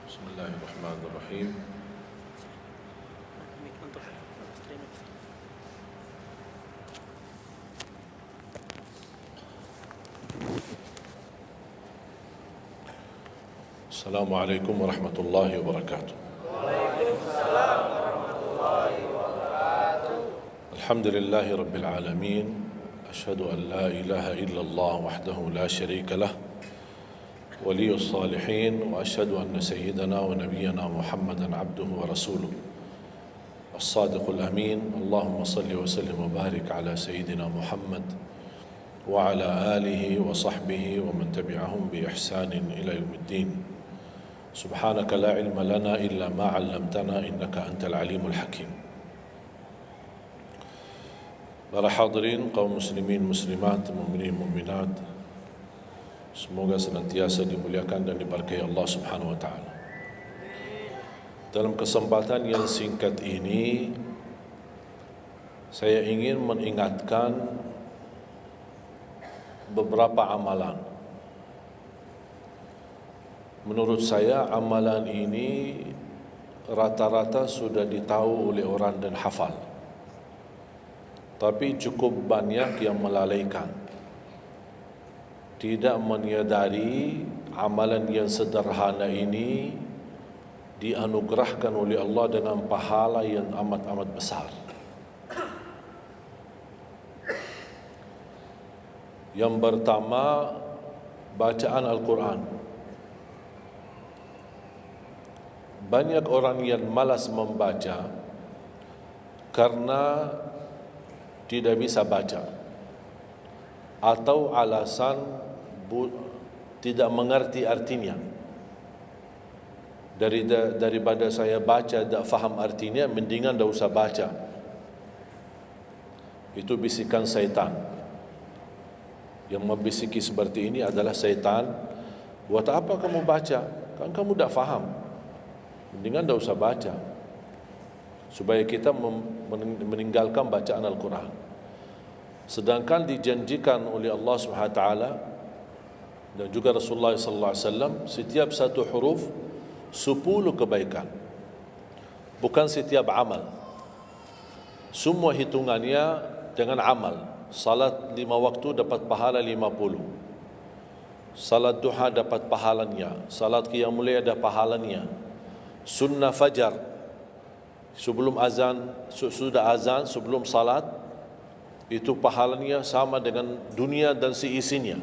Bismillahirrahmanirrahim. Assalamualaikum warahmatullahi wabarakatuh. Waalaikumsalam warahmatullahi wabarakatuh. Alhamdulillahi rabbil alamin. Asyhadu an la ilaha illallah wahdahu la syarika lah. ولي الصالحين وأشهد أن سيدنا ونبينا محمدا عبده ورسوله الصادق الأمين. اللهم صل وسلم وبارك على سيدنا محمد وعلى آله وصحبه ومن تبعهم بإحسان إلى يوم الدين. سبحانك لا علم لنا إلا ما علمتنا إنك أنت العليم الحكيم. Para hadirin kaum muslimin muslimat, mukminin mukminat, semoga senantiasa dimuliakan dan diberkahi Allah Subhanahu wa taala. Dalam kesempatan yang singkat ini, saya ingin mengingatkan beberapa amalan. Menurut saya amalan ini rata-rata sudah ditahu oleh orang dan hafal. Tapi cukup banyak yang melalaikan, tidak menyadari amalan yang sederhana ini dianugerahkan oleh Allah dengan pahala yang amat-amat besar. Yang pertama, bacaan Al-Quran. Banyak orang yang malas membaca karena tidak bisa baca, atau alasan tidak mengerti artinya. Daripada saya baca tak faham artinya, mendingan tak usah baca. Itu bisikan syaitan. Yang membisiki seperti ini adalah syaitan. Buat apa kamu baca? Kan kamu tak faham. Mendingan tak usah baca, supaya kita meninggalkan bacaan Al-Quran. Sedangkan dijanjikan oleh Allah SWT dan juga Rasulullah SAW, setiap satu huruf 10 kebaikan, bukan setiap amal. Semua hitungannya dengan amal. Salat 5 waktu dapat pahala 50, salat duha dapat pahalanya, salat qiyamul lail ada pahalanya, sunnah fajar sebelum azan, sudah azan sebelum salat, itu pahalanya sama dengan dunia dan seisinya.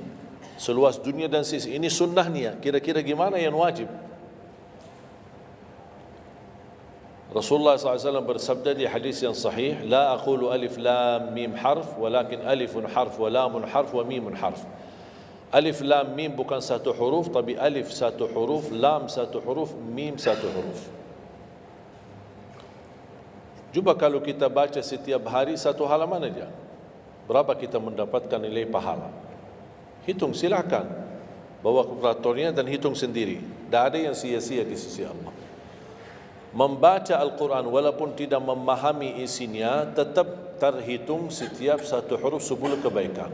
Seluas dunia dan sisi ini sunnahnya. Kira-kira gimana yang wajib? Rasulullah SAW bersabda di hadis yang sahih, la aqulu alif lam mim harf, walakin alifun harf wa lamun harf wa mimun harf. Alif lam mim bukan satu huruf, tapi alif satu huruf, lam satu huruf, mim satu huruf. Cuba kalau kita baca setiap hari satu halaman aja, berapa kita mendapatkan nilai pahala? Hitung, silakan. Bawa kalkulatornya dan hitung sendiri. Tak ada yang sia-sia di sisi Allah. Membaca Al-Quran walaupun tidak memahami isinya, tetap terhitung setiap satu huruf 10 kebaikan.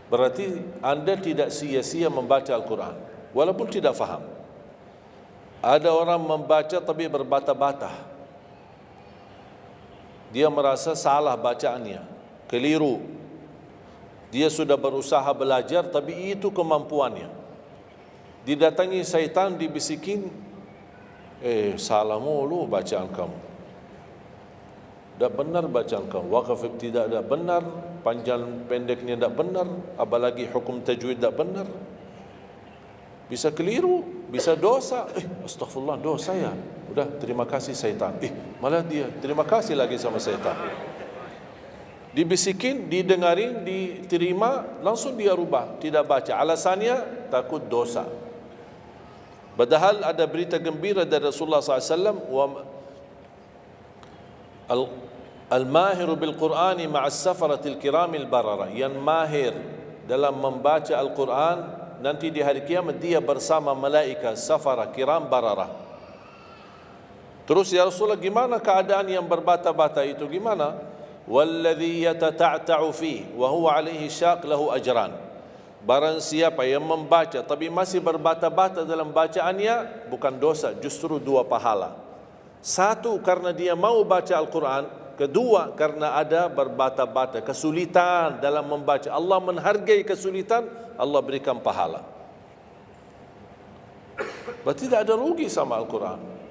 Berarti anda tidak sia-sia membaca Al-Quran walaupun tidak faham. Ada orang membaca tapi berbata-bata. Dia merasa salah bacaannya, keliru. Dia sudah berusaha belajar, tapi itu kemampuannya. Didatangi syaitan, dibisikin, Salah mulu bacaan kamu. Tak benar bacaan kamu. Waqaf ibtida tak benar, panjang pendeknya tak benar, apalagi hukum tajwid tak benar. Bisa keliru, bisa dosa. Astagfirullah, dosa ya. Udah, terima kasih syaitan. Malah dia terima kasih lagi sama syaitan. Dibisikin, didengarin, diterima, langsung dia rubah, tidak baca. Alasannya takut dosa. Padahal ada berita gembira dari Rasulullah SAW, al-mahiru bil-Qur'ani ma'as safaratil kiramil barara. Yang mahir dalam membaca Al-Quran, nanti di hari kiamat dia bersama malaikat safara kiram barara. Terus ya Rasulullah, gimana keadaan yang berbata-bata itu? Gimana? Walladhi yatata'ta'u fi wa huwa alaihi syaq lahu ajran. Barang siapa yang membaca tapi masih berbata-bata dalam bacaannya, bukan dosa, justru 2 pahala. 1 karena dia mau baca Al-Quran, kedua karena ada berbata-bata, kesulitan dalam membaca. Allah menghargai kesulitan, Allah berikan pahala. Berarti tidak ada rugi sama Al-Quran.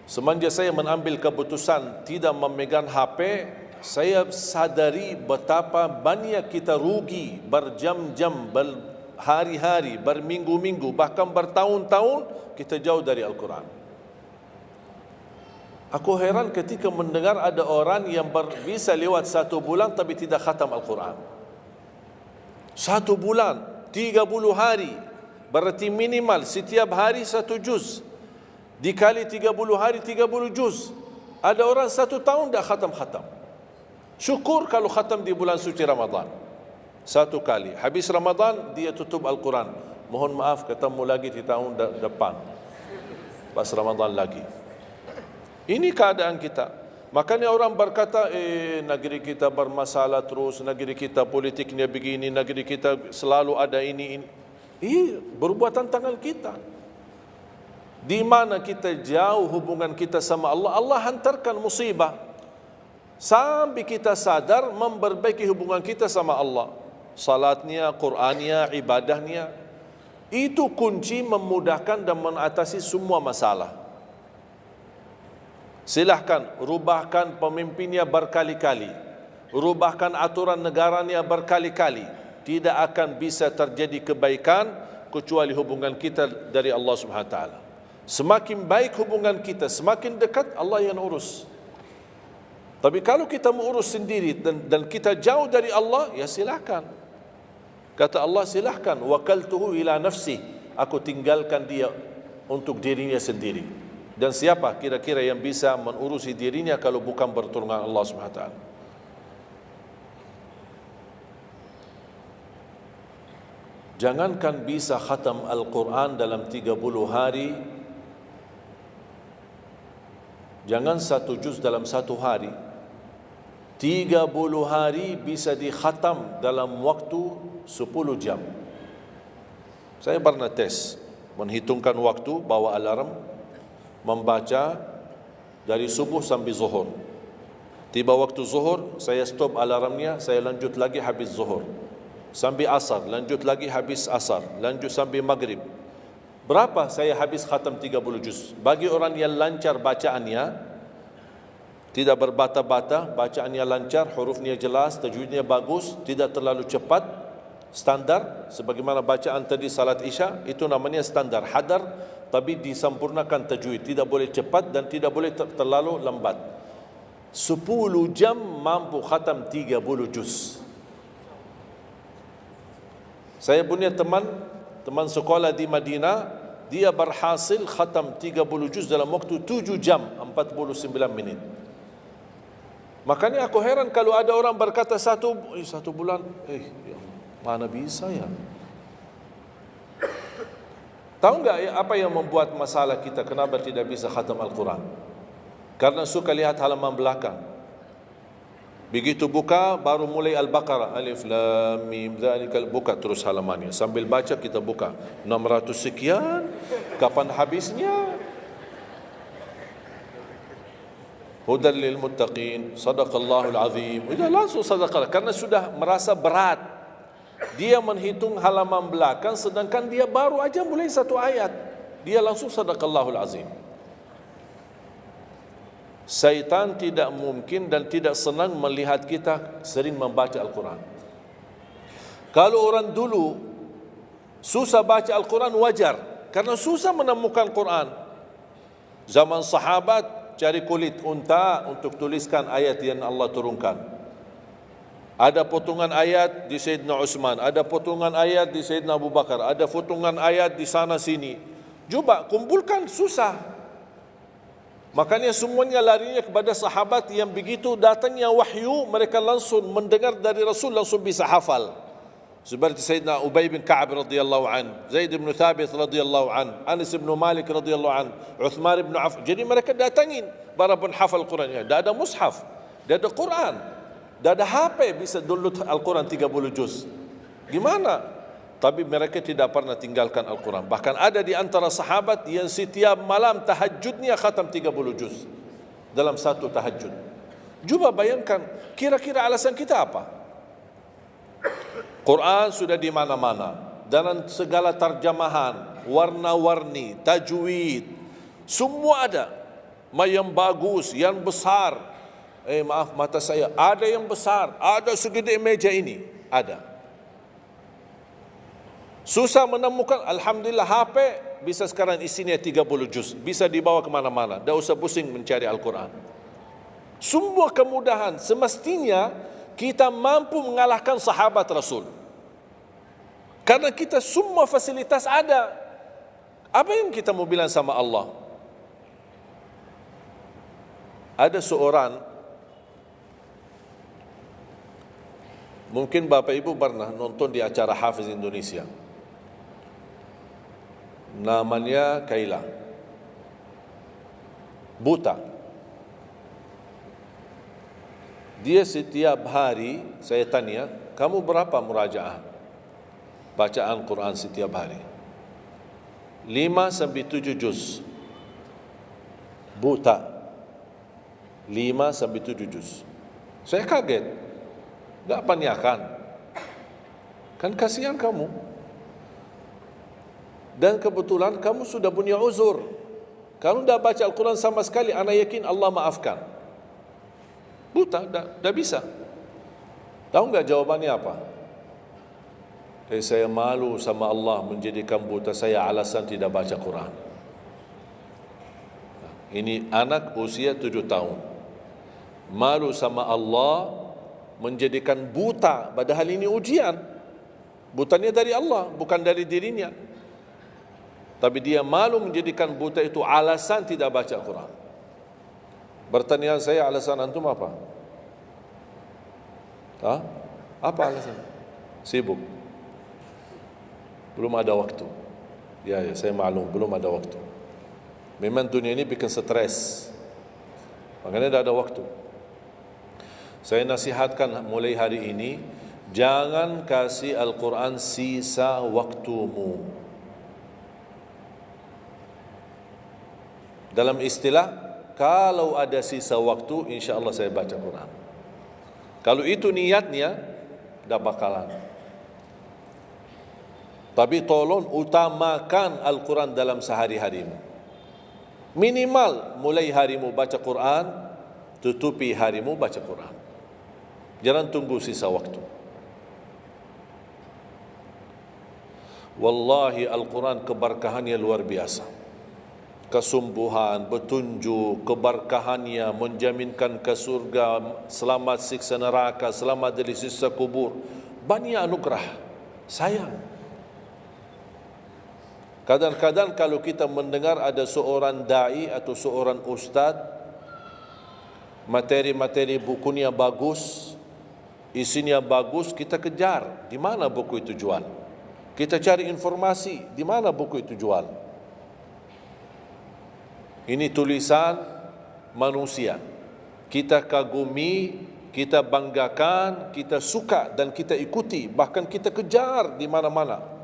Semenjak saya mengambil keputusan tidak memegang HP, saya sadari betapa banyak kita rugi berjam-jam, berhari-hari, berminggu-minggu, bahkan bertahun-tahun kita jauh dari Al-Quran. Aku heran ketika mendengar ada orang yang bisa lewat 1 bulan tapi tidak khatam Al-Quran. 1 bulan, 30 hari, berarti minimal setiap hari 1 juz. Dikali 30 hari 30 juz. Ada orang 1 tahun dah khatam-khatam. Syukur kalau khatam di bulan suci Ramadan 1 kali. Habis Ramadan dia tutup Al-Quran. Mohon maaf, ketemu lagi di tahun depan pas Ramadan lagi. Ini keadaan kita. Makanya orang berkata, negeri kita bermasalah terus, negeri kita politiknya begini, negeri kita selalu ada ini. Perbuatan tangan kita. Di mana kita jauh hubungan kita sama Allah, Allah hantarkan musibah sampai kita sadar memperbaiki hubungan kita sama Allah. Salatnya, Qur'annya, ibadahnya, itu kunci memudahkan dan mengatasi semua masalah. Silahkan rubahkan pemimpinnya berkali-kali, rubahkan aturan negaranya berkali-kali, tidak akan bisa terjadi kebaikan kecuali hubungan kita dari Allah Subhanahu Wa Taala. Semakin baik hubungan kita, semakin dekat, Allah yang urus. Tapi kalau kita mengurus sendiri dan kita jauh dari Allah, ya silakan. Kata Allah, silahkan. Wakaltuhu ila nafsi. Aku tinggalkan dia untuk dirinya sendiri. Dan siapa kira-kira yang bisa mengurusi dirinya kalau bukan pertolongan Allah SWT? Jangankan bisa khatam Al-Quran dalam 30 hari, jangan 1 juz dalam 1 hari, 30 hari bisa dikhatam dalam waktu 10 jam. Saya pernah tes, menghitungkan waktu, bawa alarm, membaca dari subuh sampai zuhur. Tiba waktu zuhur, saya stop alarmnya, saya lanjut lagi habis zuhur. Sampai asar, lanjut lagi habis asar, lanjut sampai maghrib. Berapa saya habis khatam 30 juz? Bagi orang yang lancar bacaannya, tidak berbata-bata, bacaannya lancar, hurufnya jelas, tajwidnya bagus, tidak terlalu cepat, standar, sebagaimana bacaan tadi salat Isya, itu namanya standar, hadar, tapi disempurnakan tajwid, tidak boleh cepat dan tidak boleh terlalu lambat. 10 jam mampu khatam 30 juz. Saya punya teman sekolah di Madinah, dia berhasil khatam 30 juz dalam waktu 7 jam 49 menit. Makanya aku heran kalau ada orang berkata 1 bulan, mana bisa ya? Tahu enggak apa yang membuat masalah kita kenapa tidak bisa khatam Al-Quran? Karena suka lihat halaman belakang. Begitu buka baru mulai Al-Baqarah, Alif Lam Mim Dzalikal, buka terus halamannya. Sambil baca kita buka 600 sekian, kapan habisnya? Hudan lil muttaqin, sadaqallahul azim. Sudah langsung sadaqah karena sudah merasa berat. Dia menghitung halaman belakang sedangkan dia baru aja mulai 1 ayat. dia langsung sadaqallahul azim. Syaitan tidak mungkin dan tidak senang melihat kita sering membaca Al-Quran. Kalau orang dulu susah baca Al-Quran, wajar, karena susah menemukan Quran. Zaman sahabat cari kulit unta untuk tuliskan ayat yang Allah turunkan. Ada potongan ayat di Sayyidina Utsman, ada potongan ayat di Sayyidina Abu Bakar, ada potongan ayat di sana sini. Coba kumpulkan, susah. Makanya semuanya larinya kepada sahabat yang begitu datangnya wahyu, mereka langsung mendengar dari Rasul, langsung bisa hafal. Seperti Sayyidina Ubay bin Ka'ab radhiyallahu an, Zaid bin Thabit radhiyallahu an, Anas bin Malik radhiyallahu an, Uthman bin Affan. Jadi mereka datangin para penghafal Qurannya. Tidak ada mushaf, tidak ada Quran, tidak ada HP bisa download Al-Quran 30 juz. Gimana? Tapi mereka tidak pernah tinggalkan Al-Quran. Bahkan ada di antara sahabat yang setiap malam tahajudnya khatam 30 juz dalam satu tahajud. Coba bayangkan, kira-kira alasan kita apa? Quran sudah di mana-mana, dalam segala terjemahan, warna-warni, tajwid, semua ada. Yang bagus, yang besar. Maaf, mata saya, ada yang besar, ada segede meja ini, ada. Susah menemukan, alhamdulillah HP bisa sekarang isinya 30 juz, bisa dibawa kemana-mana, tidak usah pusing mencari Al-Quran. Semua kemudahan, semestinya kita mampu mengalahkan sahabat Rasul. Karena kita semua fasilitas ada. Apa yang kita mau bilang sama Allah? Ada seorang, mungkin Bapak Ibu pernah nonton di acara Hafiz Indonesia, namanya Kaila, buta. Dia setiap hari, saya tanya, kamu berapa murajaah bacaan Quran setiap hari? 5 sampai 7 juz. Buta, 5 sampai 7 juz. Saya kaget, enggak panyakan, kan kasihan kamu. Dan kebetulan kamu sudah punya uzur. Kamu dah baca Al-Quran sama sekali, ana yakin Allah maafkan. Buta, dah bisa. Tahu enggak jawabannya apa? Saya malu sama Allah menjadikan buta saya alasan tidak baca Quran. Ini anak usia 7 tahun. Malu sama Allah menjadikan buta, padahal ini ujian. Butanya dari Allah, bukan dari dirinya. Tapi dia malu menjadikan buta itu alasan tidak baca Quran. Pertanyaan saya, alasan antum apa? Apa alasan? Sibuk. Belum ada waktu. Ya, saya maklum, belum ada waktu. Memang dunia ini bikin stres. Makanya tidak ada waktu. Saya nasihatkan mulai hari ini, jangan kasih Al-Quran sisa waktumu. Dalam istilah, kalau ada sisa waktu, insya Allah saya baca Quran. Kalau itu niatnya, tidak bakalan. Tapi tolong utamakan Al-Quran dalam sehari-harimu. Minimal mulai harimu baca Quran, tutupi harimu baca Quran. Jangan tunggu sisa waktu. Wallahi Al-Quran keberkahannya luar biasa. Kesumbuhan, petunjuk, keberkahannya, menjaminkan ke surga, selamat siksa neraka, selamat dari siksa kubur. Banyak anugerah. Sayang. Kadang-kadang kalau kita mendengar ada seorang da'i atau seorang ustaz, materi-materi bukunya bagus, isinya bagus, kita kejar. Di mana buku itu jual? Kita cari informasi, di mana buku itu jual? Ini tulisan manusia. Kita kagumi, kita banggakan, kita suka dan kita ikuti, bahkan kita kejar di mana-mana.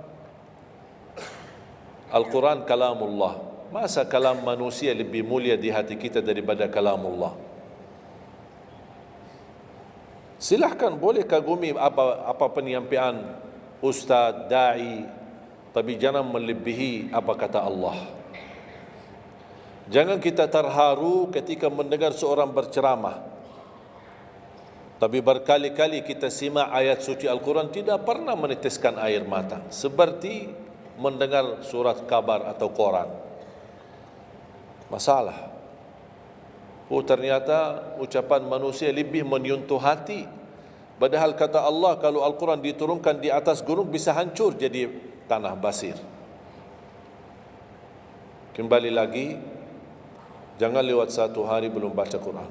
Al-Quran kalamullah. Masa kalam manusia lebih mulia di hati kita daripada kalamullah? Silahkan boleh kagumi apa penyampaian ustaz, da'i, tapi jangan melebihi apa kata Allah. Jangan kita terharu ketika mendengar seorang berceramah, tapi berkali-kali kita simak ayat suci Al-Quran tidak pernah meneteskan air mata, seperti mendengar surat kabar atau koran. Masalah. Oh, ternyata ucapan manusia lebih menyentuh hati. Padahal kata Allah, kalau Al-Quran diturunkan di atas gunung bisa hancur jadi tanah basir. Kembali lagi, jangan lewat satu hari belum baca Quran.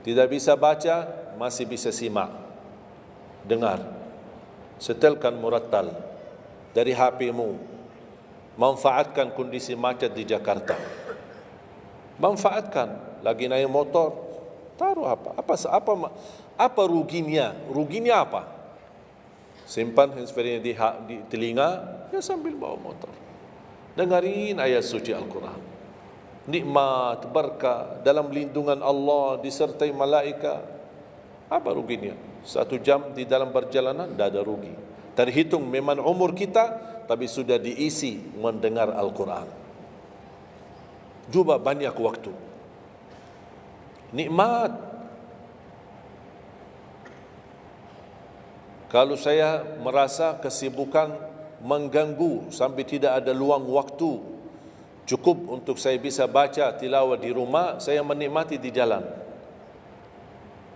Tidak bisa baca, masih bisa simak, dengar. Setelkan murattal dari HP-mu. Manfaatkan kondisi macet di Jakarta. Manfaatkan. Lagi naik motor, taruh apa ruginya? Ruginya apa? Simpan handsfree di telinga, ya sambil bawa motor. Dengarin ayat suci Al-Quran. Nikmat, berkah, dalam lindungan Allah, disertai malaikat. Apa ruginya? 1 jam di dalam perjalanan, tidak ada rugi. Terhitung memang umur kita, tapi sudah diisi mendengar Al-Quran. Juga banyak waktu. Nikmat. Kalau saya merasa kesibukan mengganggu sampai tidak ada luang waktu cukup untuk saya bisa baca tilawah di rumah, saya menikmati di jalan.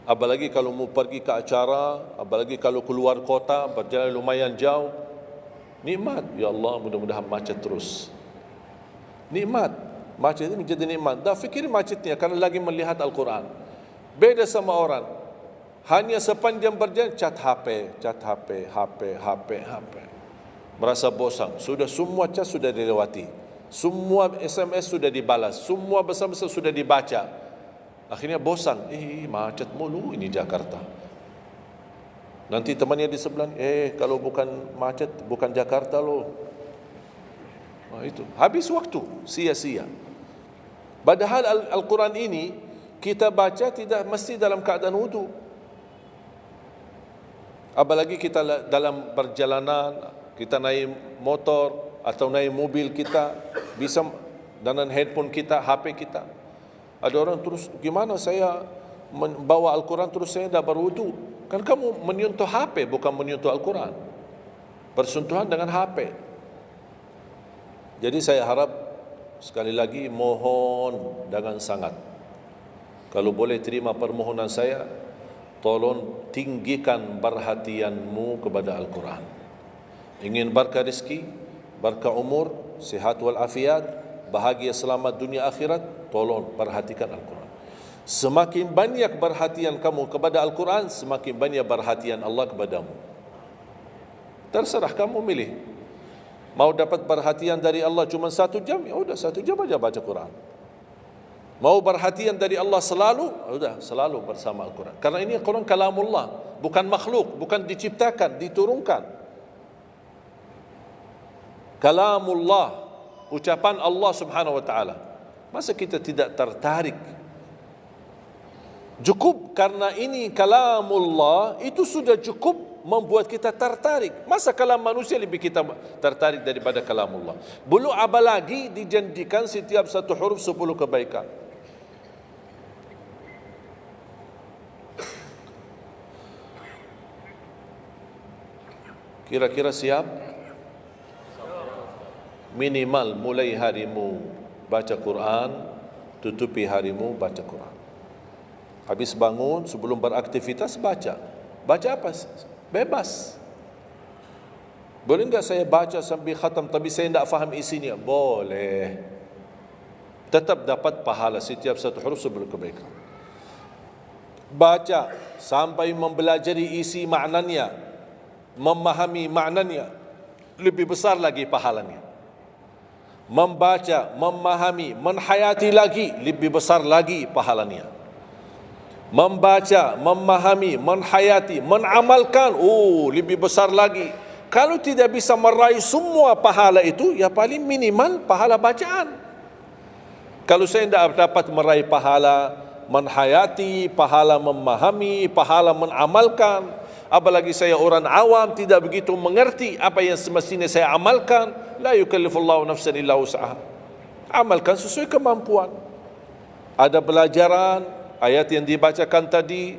Apalagi kalau mau pergi ke acara, apalagi kalau keluar kota, berjalan lumayan jauh, nikmat. Ya Allah, mudah-mudahan macet terus. Nikmat. Macet ini menjadi nikmat. Dah fikir macetnya karena lagi melihat Al-Quran. Beda sama orang, hanya sepanjang berjalan cat HP, HP. Merasa bosan, sudah semua cat sudah dilewati, semua SMS sudah dibalas, semua pesan-pesan sudah dibaca. Akhirnya bosan, macet mulu ini Jakarta. Nanti temannya di sebelah, kalau bukan macet, bukan Jakarta loh. Nah, itu habis waktu, sia-sia. Padahal Al-Quran ini kita baca tidak mesti dalam keadaan wudu. Apalagi kita dalam perjalanan, kita naik motor atau naik mobil kita, bisa dengan handphone kita, HP kita. Ada orang terus, gimana saya membawa Al-Quran terus saya tidak berwudu? Kan kamu menyentuh HP, bukan menyentuh Al-Quran. Bersentuhan dengan HP. Jadi saya harap, sekali lagi mohon dengan sangat, kalau boleh terima permohonan saya, tolong tinggikan perhatianmu kepada Al-Quran. Ingin berkah rezeki, berkah umur, sihat wal afiat, bahagia selamat dunia akhirat, tolong perhatikan Al-Quran. Semakin banyak perhatian kamu kepada Al-Quran, semakin banyak perhatian Allah kepadamu. Terserah kamu milih. Mau dapat perhatian dari Allah cuma 1 jam, ya udah 1 jam aja baca Quran. Mau perhatian dari Allah selalu, udah selalu bersama Al-Quran. Karena ini Al-Quran kalamullah, bukan makhluk, bukan diciptakan, diturunkan. Kalamullah, ucapan Allah subhanahu wa ta'ala. Masa kita tidak tertarik? Cukup karena ini kalamullah, itu sudah cukup membuat kita tertarik. Masa kalam manusia lebih kita tertarik daripada kalamullah? Belum apalagi dijanjikan setiap satu huruf 10 kebaikan. Kira-kira siap? Minimal mulai harimu baca Quran, tutupi harimu baca Quran. Habis bangun, sebelum beraktivitas baca. Baca apa? Bebas. Boleh enggak saya baca sambil khatam tapi saya tidak faham isinya? Boleh. Tetap dapat pahala setiap satu huruf 10 kebaikan. Baca sampai mempelajari isi maknanya, memahami maknanya, lebih besar lagi pahalanya. Membaca, memahami, menhayati lagi, lebih besar lagi pahalanya. Membaca, memahami, menhayati, menamalkan, lebih besar lagi. Kalau tidak bisa meraih semua pahala itu, ya paling minimal pahala bacaan. Kalau saya tidak dapat meraih pahala menhayati, pahala memahami, pahala menamalkan, apalagi saya orang awam tidak begitu mengerti apa yang semestinya saya amalkan, la yukallifullahu nafsan illa wus'aha. amalkan sesuai kemampuan. Ada pelajaran, ayat yang dibacakan tadi,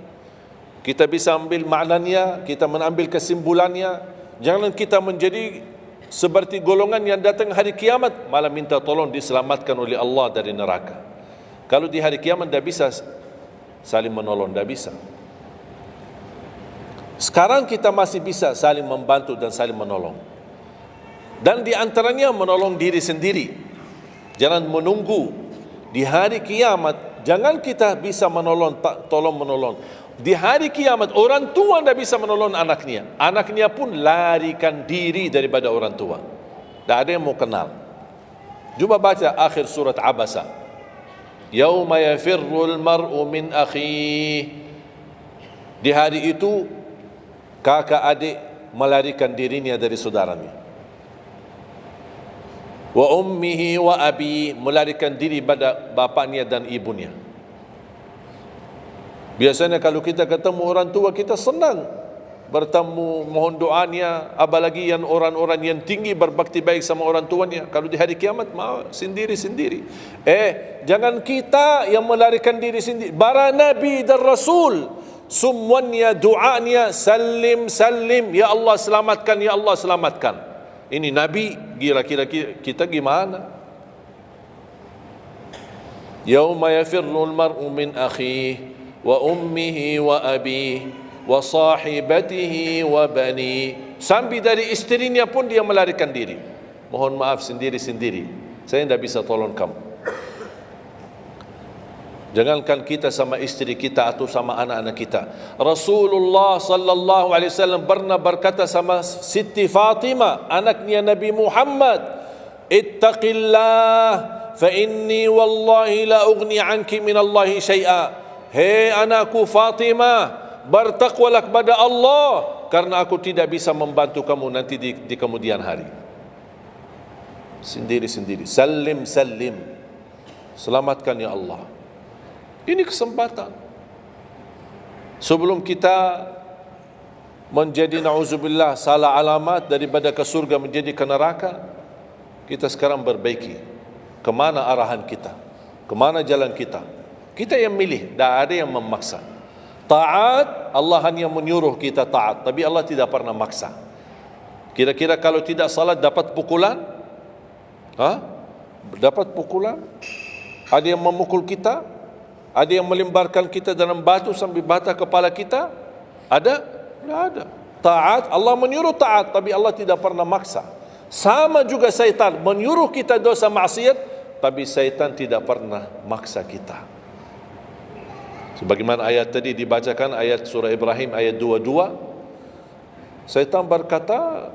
kita bisa ambil maknanya, kita mengambil kesimpulannya. Jangan kita menjadi seperti golongan yang datang hari kiamat malah minta tolong diselamatkan oleh Allah dari neraka. Kalau di hari kiamat tidak bisa saling menolong, tidak bisa. Sekarang kita masih bisa saling membantu dan saling menolong. Dan di antaranya menolong diri sendiri. Jangan menunggu di hari kiamat. Jangan kita bisa menolong, tolong menolong. Di hari kiamat orang tua tidak bisa menolong anaknya. Anaknya pun larikan diri daripada orang tua. Tak ada yang mau kenal. Cuba baca akhir surat Abasa. Yauma yafirrul mar'u min akhihi. Di hari itu kakak adik melarikan dirinya dari saudaranya. Wa ummihi wa abi, melarikan diri pada bapaknya dan ibunya. Biasanya kalau kita ketemu orang tua kita senang bertemu, mohon doanya, apalagi yang orang-orang yang tinggi berbakti baik sama orang tuanya. Kalau di hari kiamat mau sendiri-sendiri. Jangan kita yang melarikan diri sendiri. Para nabi dan rasul semuanya doanya salim salim, ya Allah selamatkan, ya Allah selamatkan. Ini nabi, kira-kira kita gimana? Yauma yafirrul mar'u min akhihi wa ummihi wa abihi wa sahibatihi wa bani. Sampai dari istrinya pun dia melarikan diri. Mohon maaf sendiri-sendiri, saya tidak bisa tolong kamu. Jangankan kita sama istri kita atau sama anak-anak kita. Rasulullah sallallahu alaihi wasallam pernah berkata sama Siti Fatimah, anaknya Nabi Muhammad, ittaqillah fa inni wallahi la ughni anki min Allahi syai'a. Hei anakku Fatimah, bertakwalah kepada Allah, karena aku tidak bisa membantu kamu nanti di kemudian hari. Sendiri-sendiri, salim salim, selamatkan ya Allah. Ini kesempatan. Sebelum kita menjadi na'udzubillah salah alamat daripada ke surga menjadi ke neraka, kita sekarang perbaiki kemana arahan kita, kemana jalan kita. Kita yang milih, tidak ada yang memaksa. Taat, Allah hanya menyuruh kita taat, tapi Allah tidak pernah maksa. Kira-kira kalau tidak salat dapat pukulan? Dapat pukulan? Ada yang memukul kita? Ada yang melemparkan kita dalam batu sampai bata kepala kita? Ada? Tidak ada. Taat, Allah menyuruh taat, tapi Allah tidak pernah maksa. Sama juga syaitan, menyuruh kita dosa maksiat, tapi syaitan tidak pernah maksa kita. Sebagaimana ayat tadi dibacakan, ayat surah Ibrahim ayat 22, syaitan berkata,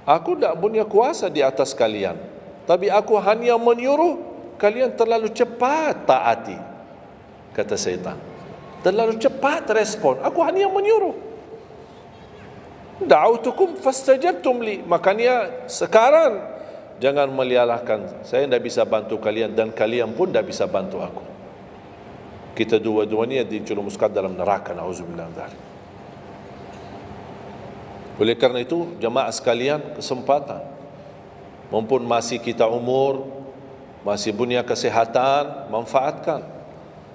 aku tidak punya kuasa di atas kalian, tapi aku hanya menyuruh kalian terlalu cepat taati. Kata syaitan, terlalu cepat respon, aku hanya menyuruh. Da'autukum fastajabtum li. Makanya sekarang jangan melialahkan, saya tidak bisa bantu kalian dan kalian pun tidak bisa bantu aku. Kita dua-duanya dijerumuskan dalam neraka, na'udzubillah min dzalik. Oleh karena itu jemaah sekalian, kesempatan, mumpun masih kita umur, masih punya kesehatan, manfaatkan.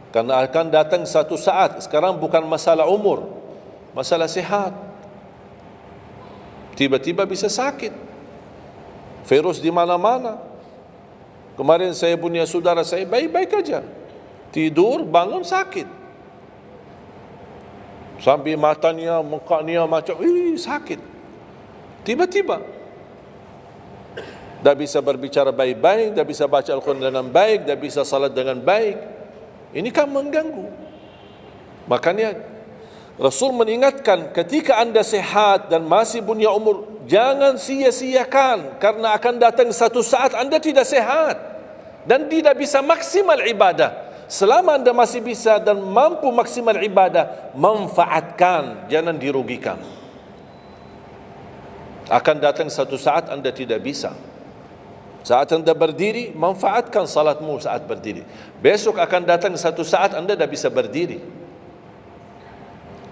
Karena akan datang satu saat, sekarang bukan masalah umur, masalah sehat. Tiba-tiba bisa sakit, virus di mana-mana. Kemarin saya punya saudara saya baik-baik aja, tidur bangun sakit, sampai matanya, mukanya macam sakit. Tiba-tiba dah bisa berbicara baik-baik, dah bisa baca Al-Quran dengan baik, dah bisa salat dengan baik. Ini kan mengganggu. Makanya Rasul mengingatkan, ketika anda sehat dan masih punya umur, jangan sia-siakan, karena akan datang satu saat anda tidak sehat dan tidak bisa maksimal ibadah. Selama anda masih bisa dan mampu maksimal ibadah, manfaatkan, jangan dirugikan. Akan datang satu saat anda tidak bisa. Saat anda berdiri, manfaatkan salatmu saat berdiri. Besok akan datang satu saat anda tidak bisa berdiri.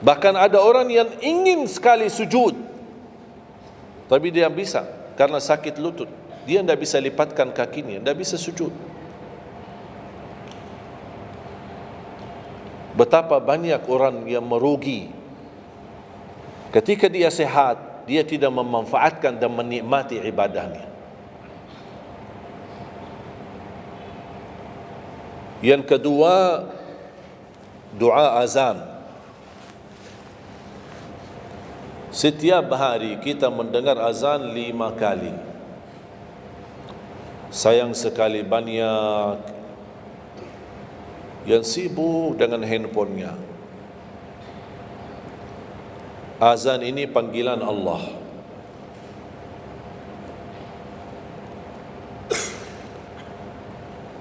Bahkan ada orang yang ingin sekali sujud, tapi dia bisa karena sakit lutut. dia tidak bisa lipatkan kakinya, tidak bisa sujud. Betapa banyak orang yang merugi ketika dia sehat, dia tidak memanfaatkan dan menikmati ibadahnya. Yang kedua, doa azan. Setiap hari kita mendengar azan 5 kali. Sayang sekali banyak yang sibuk dengan handphonenya. Azan ini panggilan Allah.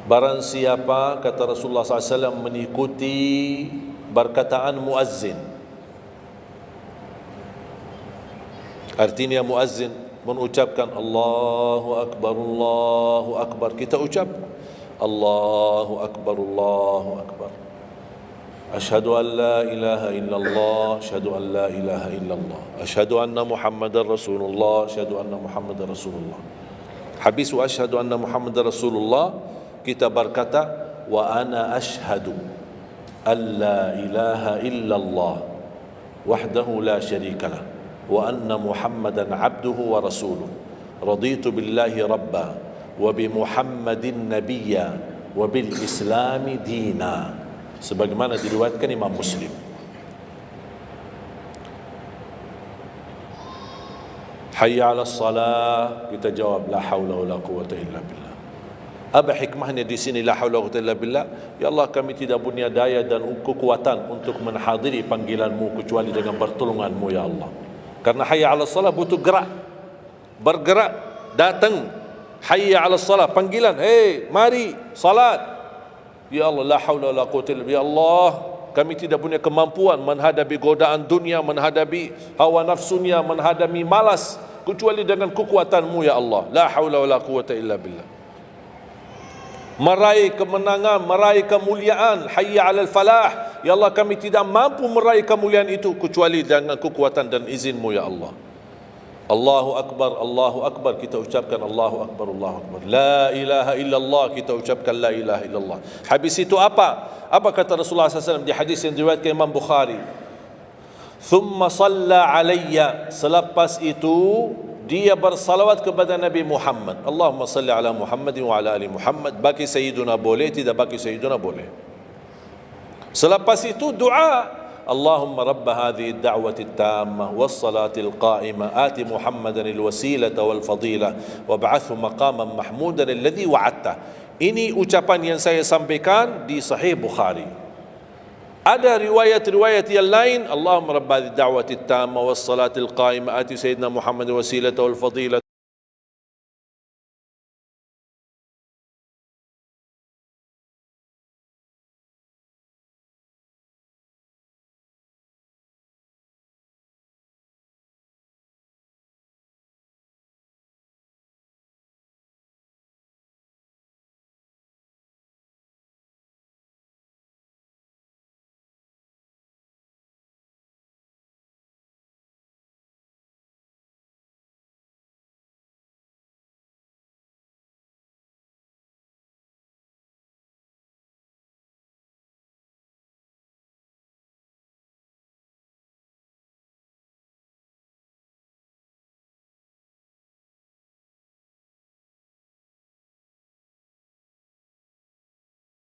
Barang siapa, kata Rasulullah SAW, mengikuti perkataan muazzin, artinya muazzin mengucapkan Allahu Akbar, kita ucap Allahu Akbar, asyhadu an la ilaha illallah, asyhadu an la ilaha illallah, asyhadu anna Muhammadar Rasulullah, asyhadu anna Muhammadar Rasulullah. Habis wa asyhadu anna Muhammadar Rasulullah, kita berkata wa ana asyhadu an la ilaha illallah wahdahu la syarikalah wa anna Muhammadan abduhu wa rasuluh, raditu billahi rabba wa bi Muhammadin nabiyya wa bil islami dina, sebagaimana diriwayatkan Imam Muslim. Hayya 'alas salah, kita jawab la haula wala quwwata illa billah. Apa hikmahnya di sini la haula wala quwwata illa billah? Ya Allah, kami tidak punya daya dan kekuatan untuk menghadiri panggilan-Mu kecuali dengan pertolongan-Mu ya Allah. Karena hayya 'alas salah butuh gerak, bergerak, datang. Hayya 'alas salah, panggilan, hei mari salat. Ya Allah, la haula wala quwwata illa billah. Ya Allah, kami tidak punya kemampuan menghadapi godaan dunia, menghadapi hawa nafsunya, menghadapi malas kecuali dengan kekuatan-Mu ya Allah. La haula wala quwwata illa billah. Meraih kemenangan, meraih kemuliaan, hayya 'alal falah. Ya Allah, kami tidak mampu meraih kemuliaan itu kecuali dengan kekuatan dan izin-Mu ya Allah. Allahu Akbar, kita ucapkan Allahu Akbar, Allahu Akbar. La ilaha illallah, kita ucapkan la ilaha illallah. Habis itu apa? Apa kata Rasulullah SAW di hadis yang diriwayatkan Imam Bukhari? Thumma salla alayya, selepas itu dia bersalawat kepada Nabi Muhammad. Allahumma salli ala Muhammad wa ala ali Muhammad. Bagi Sayyiduna boleh, tidak bagi Sayyiduna boleh. Selepas itu doa, Allahumma rabba hadhihi ad-da'wati at-tammah was-salati al-qa'imah ati Muhammadan al-wasilata wal-fadilah wab'athhu maqaman mahmudan alladhi wa'adta. Ini ucapan yang saya sampaikan di Sahih Bukhari. Ada riwayat-riwayat yang lain, Allahumma rabba hadhihi ad-da'wati at-tammah was-salati al-qa'imah ati Sayyidina Muhammad al-wasilata wal-fadilah